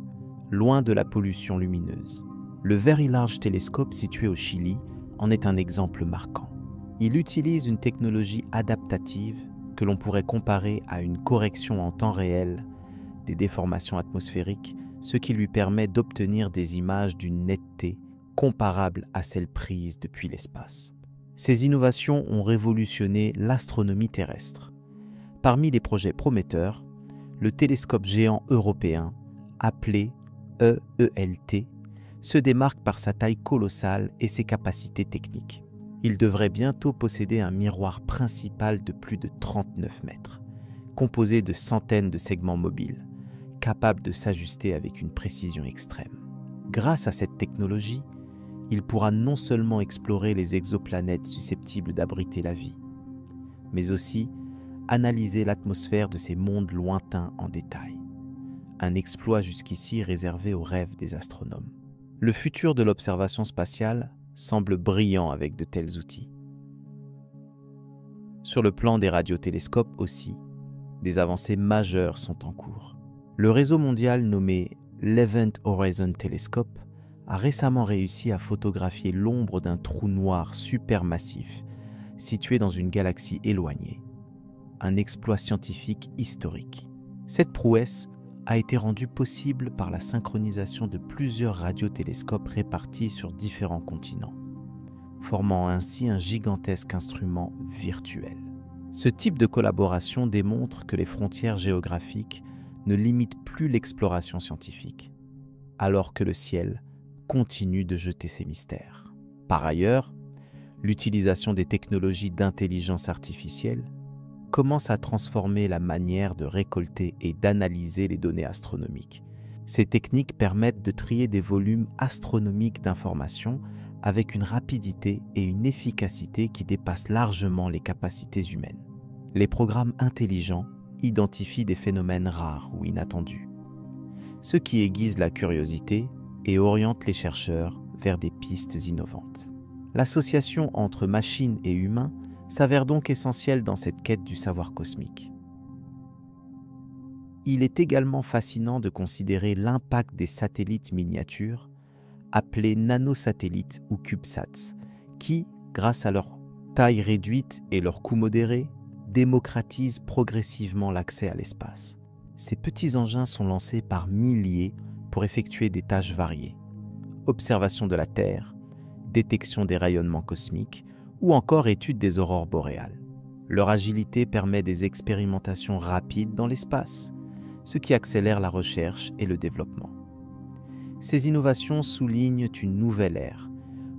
loin de la pollution lumineuse. Le Very Large Telescope situé au Chili en est un exemple marquant. Il utilise une technologie adaptative que l'on pourrait comparer à une correction en temps réel des déformations atmosphériques, ce qui lui permet d'obtenir des images d'une netteté comparable à celles prises depuis l'espace. Ces innovations ont révolutionné l'astronomie terrestre. Parmi les projets prometteurs, le télescope géant européen, appelé EELT, se démarque par sa taille colossale et ses capacités techniques. Il devrait bientôt posséder un miroir principal de plus de 39 mètres, composé de centaines de segments mobiles, capables de s'ajuster avec une précision extrême. Grâce à cette technologie, il pourra non seulement explorer les exoplanètes susceptibles d'abriter la vie, mais aussi analyser l'atmosphère de ces mondes lointains en détail. Un exploit jusqu'ici réservé aux rêves des astronomes. Le futur de l'observation spatiale semble brillant avec de tels outils. Sur le plan des radiotélescopes aussi, des avancées majeures sont en cours. Le réseau mondial nommé l'Event Horizon Telescope a récemment réussi à photographier l'ombre d'un trou noir supermassif situé dans une galaxie éloignée. Un exploit scientifique historique. Cette prouesse a été rendue possible par la synchronisation de plusieurs radiotélescopes répartis sur différents continents, formant ainsi un gigantesque instrument virtuel. Ce type de collaboration démontre que les frontières géographiques ne limitent plus l'exploration scientifique, alors que le ciel continue de jeter ses mystères. Par ailleurs, l'utilisation des technologies d'intelligence artificielle commence à transformer la manière de récolter et d'analyser les données astronomiques. Ces techniques permettent de trier des volumes astronomiques d'informations avec une rapidité et une efficacité qui dépassent largement les capacités humaines. Les programmes intelligents identifient des phénomènes rares ou inattendus, ce qui aiguise la curiosité et oriente les chercheurs vers des pistes innovantes. L'association entre machines et humains s'avère donc essentielle dans cette quête du savoir cosmique. Il est également fascinant de considérer l'impact des satellites miniatures, appelés nanosatellites ou CubeSats, qui, grâce à leur taille réduite et leur coût modéré, démocratisent progressivement l'accès à l'espace. Ces petits engins sont lancés par milliers pour effectuer des tâches variées. Observation de la Terre, détection des rayonnements cosmiques ou encore étude des aurores boréales. Leur agilité permet des expérimentations rapides dans l'espace, ce qui accélère la recherche et le développement. Ces innovations soulignent une nouvelle ère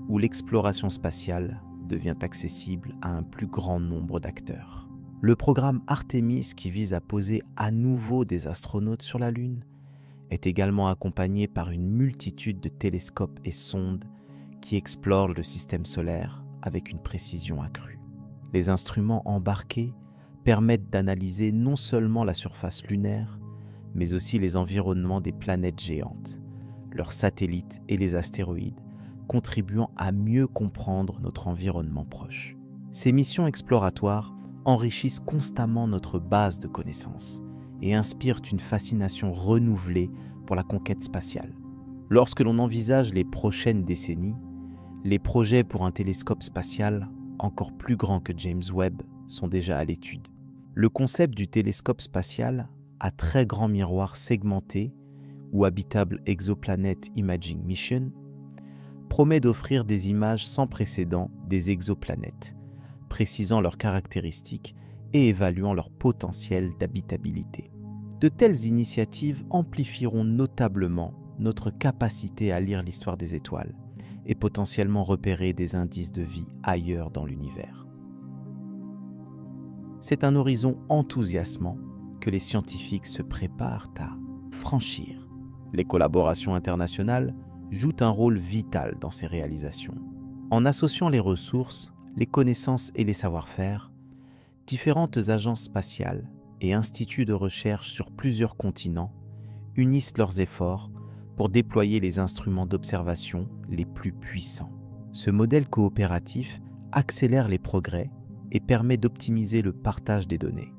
où l'exploration spatiale devient accessible à un plus grand nombre d'acteurs. Le programme Artemis, qui vise à poser à nouveau des astronautes sur la Lune, est également accompagné par une multitude de télescopes et sondes qui explorent le système solaire avec une précision accrue. Les instruments embarqués permettent d'analyser non seulement la surface lunaire, mais aussi les environnements des planètes géantes, leurs satellites et les astéroïdes, contribuant à mieux comprendre notre environnement proche. Ces missions exploratoires enrichissent constamment notre base de connaissances et inspirent une fascination renouvelée pour la conquête spatiale. Lorsque l'on envisage les prochaines décennies, les projets pour un télescope spatial encore plus grand que James Webb sont déjà à l'étude. Le concept du télescope spatial à très grand miroir segmenté ou Habitable Exoplanet Imaging Mission promet d'offrir des images sans précédent des exoplanètes, précisant leurs caractéristiques et évaluant leur potentiel d'habitabilité. De telles initiatives amplifieront notablement notre capacité à lire l'histoire des étoiles et potentiellement repérer des indices de vie ailleurs dans l'univers. C'est un horizon enthousiasmant que les scientifiques se préparent à franchir. Les collaborations internationales jouent un rôle vital dans ces réalisations. En associant les ressources, les connaissances et les savoir-faire, différentes agences spatiales et instituts de recherche sur plusieurs continents unissent leurs efforts pour déployer les instruments d'observation les plus puissants. Ce modèle coopératif accélère les progrès et permet d'optimiser le partage des données,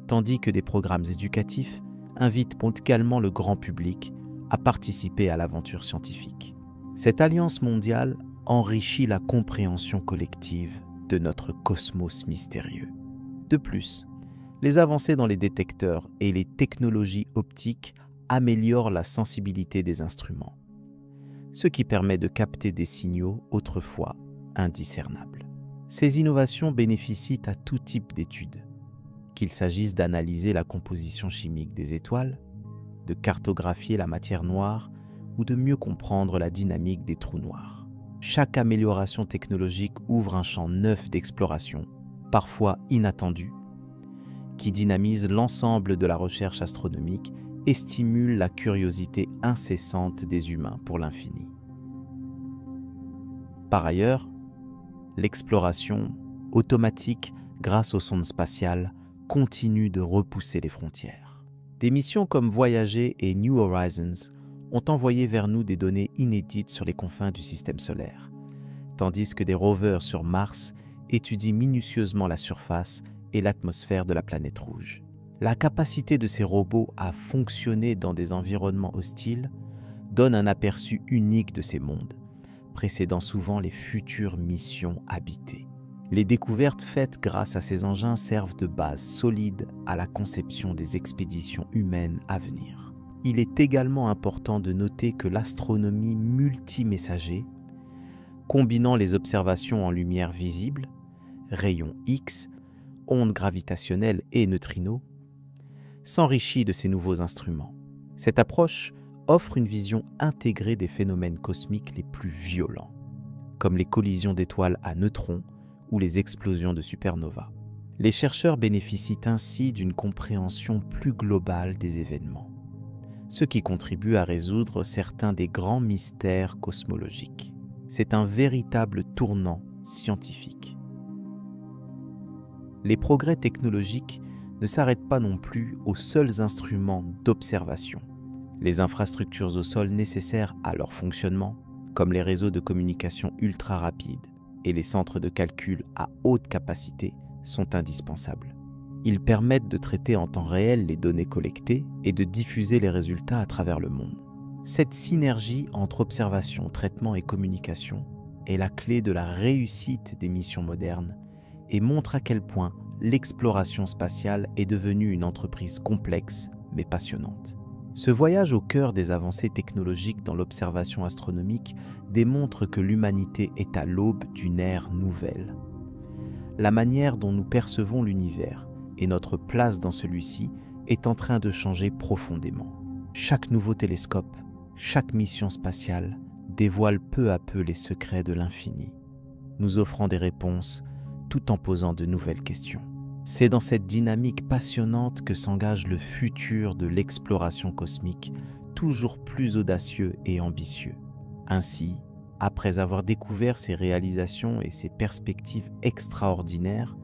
tandis que des programmes éducatifs invitent également le grand public à participer à l'aventure scientifique. Cette alliance mondiale enrichit la compréhension collective de notre cosmos mystérieux. De plus, les avancées dans les détecteurs et les technologies optiques améliorent la sensibilité des instruments, ce qui permet de capter des signaux autrefois indiscernables. Ces innovations bénéficient à tout type d'études, qu'il s'agisse d'analyser la composition chimique des étoiles, de cartographier la matière noire ou de mieux comprendre la dynamique des trous noirs. Chaque amélioration technologique ouvre un champ neuf d'exploration, parfois inattendu, qui dynamise l'ensemble de la recherche astronomique et stimule la curiosité incessante des humains pour l'infini. Par ailleurs, l'exploration automatique grâce aux sondes spatiales continue de repousser les frontières. Des missions comme Voyager et New Horizons ont envoyé vers nous des données inédites sur les confins du système solaire, tandis que des rovers sur Mars étudient minutieusement la surface et l'atmosphère de la planète rouge. La capacité de ces robots à fonctionner dans des environnements hostiles donne un aperçu unique de ces mondes, précédant souvent les futures missions habitées. Les découvertes faites grâce à ces engins servent de base solide à la conception des expéditions humaines à venir. Il est également important de noter que l'astronomie multimessager, combinant les observations en lumière visible, rayons X, ondes gravitationnelles et neutrinos, s'enrichit de ces nouveaux instruments. Cette approche offre une vision intégrée des phénomènes cosmiques les plus violents, comme les collisions d'étoiles à neutrons ou les explosions de supernovas. Les chercheurs bénéficient ainsi d'une compréhension plus globale des événements, ce qui contribue à résoudre certains des grands mystères cosmologiques. C'est un véritable tournant scientifique. Les progrès technologiques ne s'arrêtent pas non plus aux seuls instruments d'observation. Les infrastructures au sol nécessaires à leur fonctionnement, comme les réseaux de communication ultra rapides et les centres de calcul à haute capacité, sont indispensables. Ils permettent de traiter en temps réel les données collectées et de diffuser les résultats à travers le monde. Cette synergie entre observation, traitement et communication est la clé de la réussite des missions modernes et montre à quel point l'exploration spatiale est devenue une entreprise complexe mais passionnante. Ce voyage au cœur des avancées technologiques dans l'observation astronomique démontre que l'humanité est à l'aube d'une ère nouvelle. La manière dont nous percevons l'univers et notre place dans celui-ci est en train de changer profondément. Chaque nouveau télescope, chaque mission spatiale dévoile peu à peu les secrets de l'infini, nous offrant des réponses tout en posant de nouvelles questions. C'est dans cette dynamique passionnante que s'engage le futur de l'exploration cosmique, toujours plus audacieux et ambitieux. Ainsi, après avoir découvert ces réalisations et ces perspectives extraordinaires,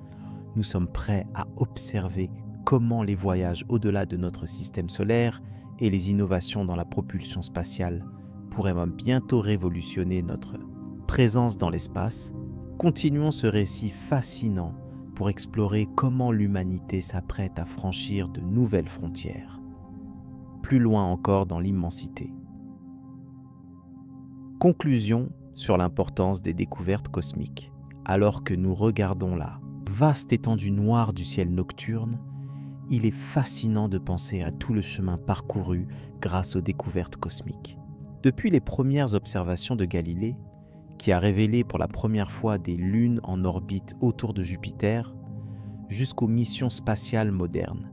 nous sommes prêts à observer comment les voyages au-delà de notre système solaire et les innovations dans la propulsion spatiale pourraient même bientôt révolutionner notre présence dans l'espace. Continuons ce récit fascinant pour explorer comment l'humanité s'apprête à franchir de nouvelles frontières, plus loin encore dans l'immensité. Conclusion sur l'importance des découvertes cosmiques. Alors que nous regardons la vaste étendue noire du ciel nocturne, il est fascinant de penser à tout le chemin parcouru grâce aux découvertes cosmiques. Depuis les premières observations de Galilée, qui a révélé pour la première fois des lunes en orbite autour de Jupiter, jusqu'aux missions spatiales modernes,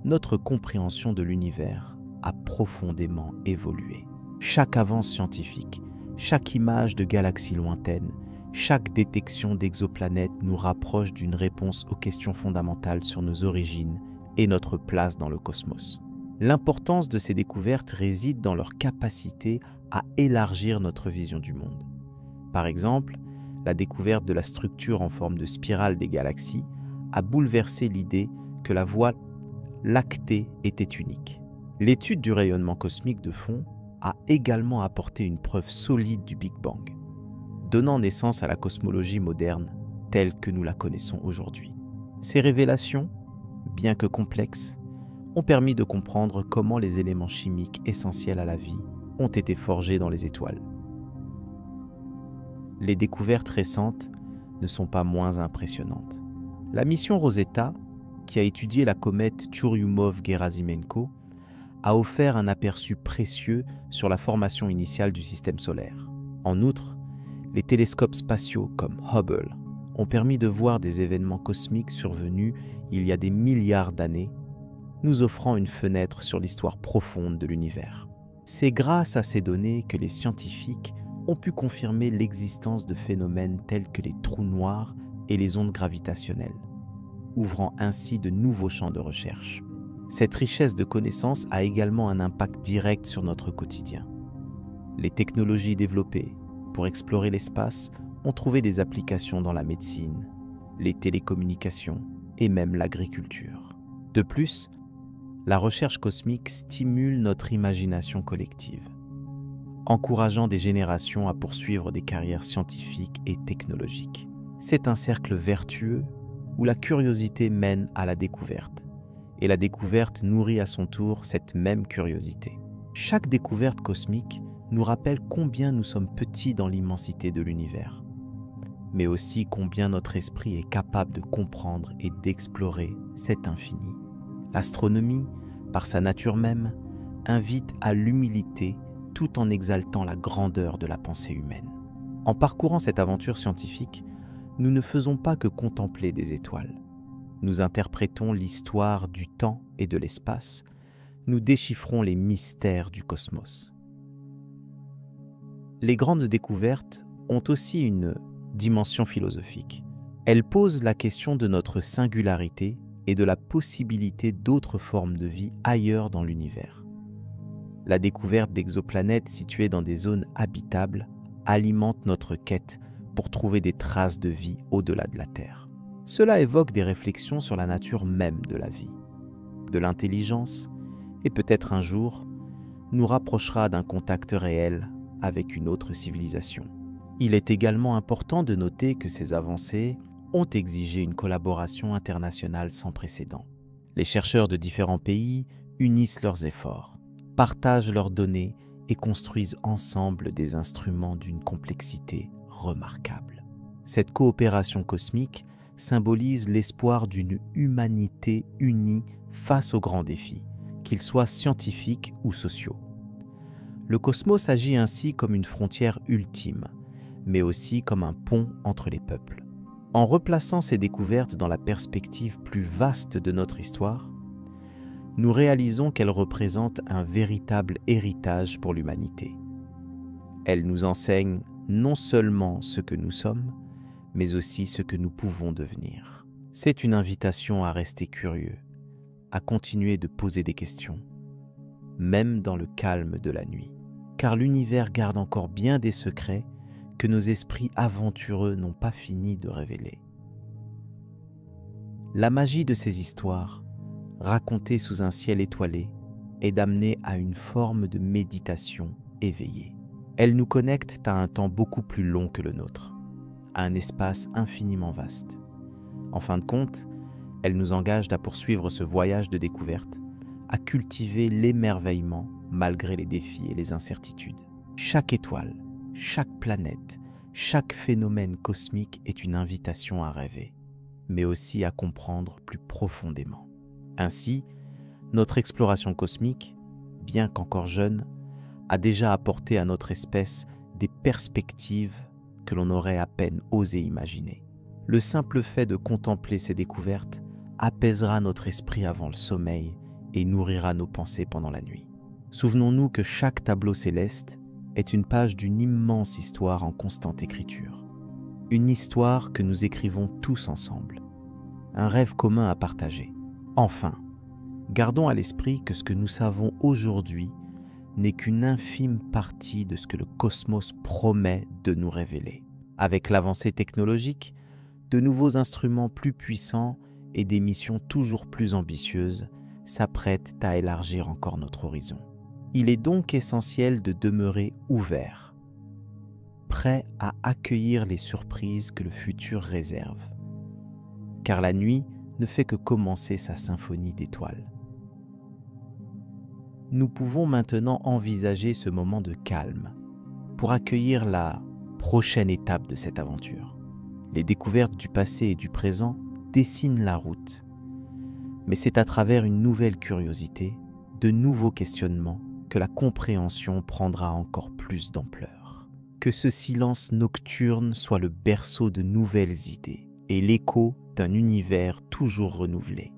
notre compréhension de l'univers a profondément évolué. Chaque avance scientifique, chaque image de galaxies lointaines, chaque détection d'exoplanètes nous rapproche d'une réponse aux questions fondamentales sur nos origines et notre place dans le cosmos. L'importance de ces découvertes réside dans leur capacité à élargir notre vision du monde. Par exemple, la découverte de la structure en forme de spirale des galaxies a bouleversé l'idée que la Voie lactée était unique. L'étude du rayonnement cosmique de fond a également apporté une preuve solide du Big Bang, donnant naissance à la cosmologie moderne telle que nous la connaissons aujourd'hui. Ces révélations, bien que complexes, ont permis de comprendre comment les éléments chimiques essentiels à la vie ont été forgés dans les étoiles. Les découvertes récentes ne sont pas moins impressionnantes. La mission Rosetta, qui a étudié la comète Churyumov-Gerasimenko, a offert un aperçu précieux sur la formation initiale du système solaire. En outre, les télescopes spatiaux comme Hubble ont permis de voir des événements cosmiques survenus il y a des milliards d'années, nous offrant une fenêtre sur l'histoire profonde de l'univers. C'est grâce à ces données que les scientifiques ont pu confirmer l'existence de phénomènes tels que les trous noirs et les ondes gravitationnelles, ouvrant ainsi de nouveaux champs de recherche. Cette richesse de connaissances a également un impact direct sur notre quotidien. Les technologies développées pour explorer l'espace ont trouvé des applications dans la médecine, les télécommunications et même l'agriculture. De plus, la recherche cosmique stimule notre imagination collective, encourageant des générations à poursuivre des carrières scientifiques et technologiques. C'est un cercle vertueux où la curiosité mène à la découverte, et la découverte nourrit à son tour cette même curiosité. Chaque découverte cosmique nous rappelle combien nous sommes petits dans l'immensité de l'univers, mais aussi combien notre esprit est capable de comprendre et d'explorer cet infini. L'astronomie, par sa nature même, invite à l'humilité tout en exaltant la grandeur de la pensée humaine. En parcourant cette aventure scientifique, nous ne faisons pas que contempler des étoiles. Nous interprétons l'histoire du temps et de l'espace. Nous déchiffrons les mystères du cosmos. Les grandes découvertes ont aussi une dimension philosophique. Elles posent la question de notre singularité et de la possibilité d'autres formes de vie ailleurs dans l'univers. La découverte d'exoplanètes situées dans des zones habitables alimente notre quête pour trouver des traces de vie au-delà de la Terre. Cela évoque des réflexions sur la nature même de la vie, de l'intelligence, et peut-être un jour, nous rapprochera d'un contact réel avec une autre civilisation. Il est également important de noter que ces avancées ont exigé une collaboration internationale sans précédent. Les chercheurs de différents pays unissent leurs efforts, partagent leurs données et construisent ensemble des instruments d'une complexité remarquable. Cette coopération cosmique symbolise l'espoir d'une humanité unie face aux grands défis, qu'ils soient scientifiques ou sociaux. Le cosmos agit ainsi comme une frontière ultime, mais aussi comme un pont entre les peuples. En replaçant ces découvertes dans la perspective plus vaste de notre histoire, nous réalisons qu'elles représentent un véritable héritage pour l'humanité. Elles nous enseignent non seulement ce que nous sommes, mais aussi ce que nous pouvons devenir. C'est une invitation à rester curieux, à continuer de poser des questions, même dans le calme de la nuit. Car l'univers garde encore bien des secrets que nos esprits aventureux n'ont pas fini de révéler. La magie de ces histoires, racontées sous un ciel étoilé, est d'amener à une forme de méditation éveillée. Elles nous connectent à un temps beaucoup plus long que le nôtre, à un espace infiniment vaste. En fin de compte, elles nous engagent à poursuivre ce voyage de découverte, à cultiver l'émerveillement malgré les défis et les incertitudes. Chaque étoile, chaque planète, chaque phénomène cosmique est une invitation à rêver, mais aussi à comprendre plus profondément. Ainsi, notre exploration cosmique, bien qu'encore jeune, a déjà apporté à notre espèce des perspectives que l'on aurait à peine osé imaginer. Le simple fait de contempler ces découvertes apaisera notre esprit avant le sommeil et nourrira nos pensées pendant la nuit. Souvenons-nous que chaque tableau céleste est une page d'une immense histoire en constante écriture. Une histoire que nous écrivons tous ensemble. Un rêve commun à partager. Enfin, gardons à l'esprit que ce que nous savons aujourd'hui n'est qu'une infime partie de ce que le cosmos promet de nous révéler. Avec l'avancée technologique, de nouveaux instruments plus puissants et des missions toujours plus ambitieuses s'apprêtent à élargir encore notre horizon. Il est donc essentiel de demeurer ouvert, prêt à accueillir les surprises que le futur réserve. Car la nuit ne fait que commencer sa symphonie d'étoiles. Nous pouvons maintenant envisager ce moment de calme pour accueillir la prochaine étape de cette aventure. Les découvertes du passé et du présent dessinent la route, mais c'est à travers une nouvelle curiosité, de nouveaux questionnements, que la compréhension prendra encore plus d'ampleur. Que ce silence nocturne soit le berceau de nouvelles idées et l'écho d'un univers toujours renouvelé.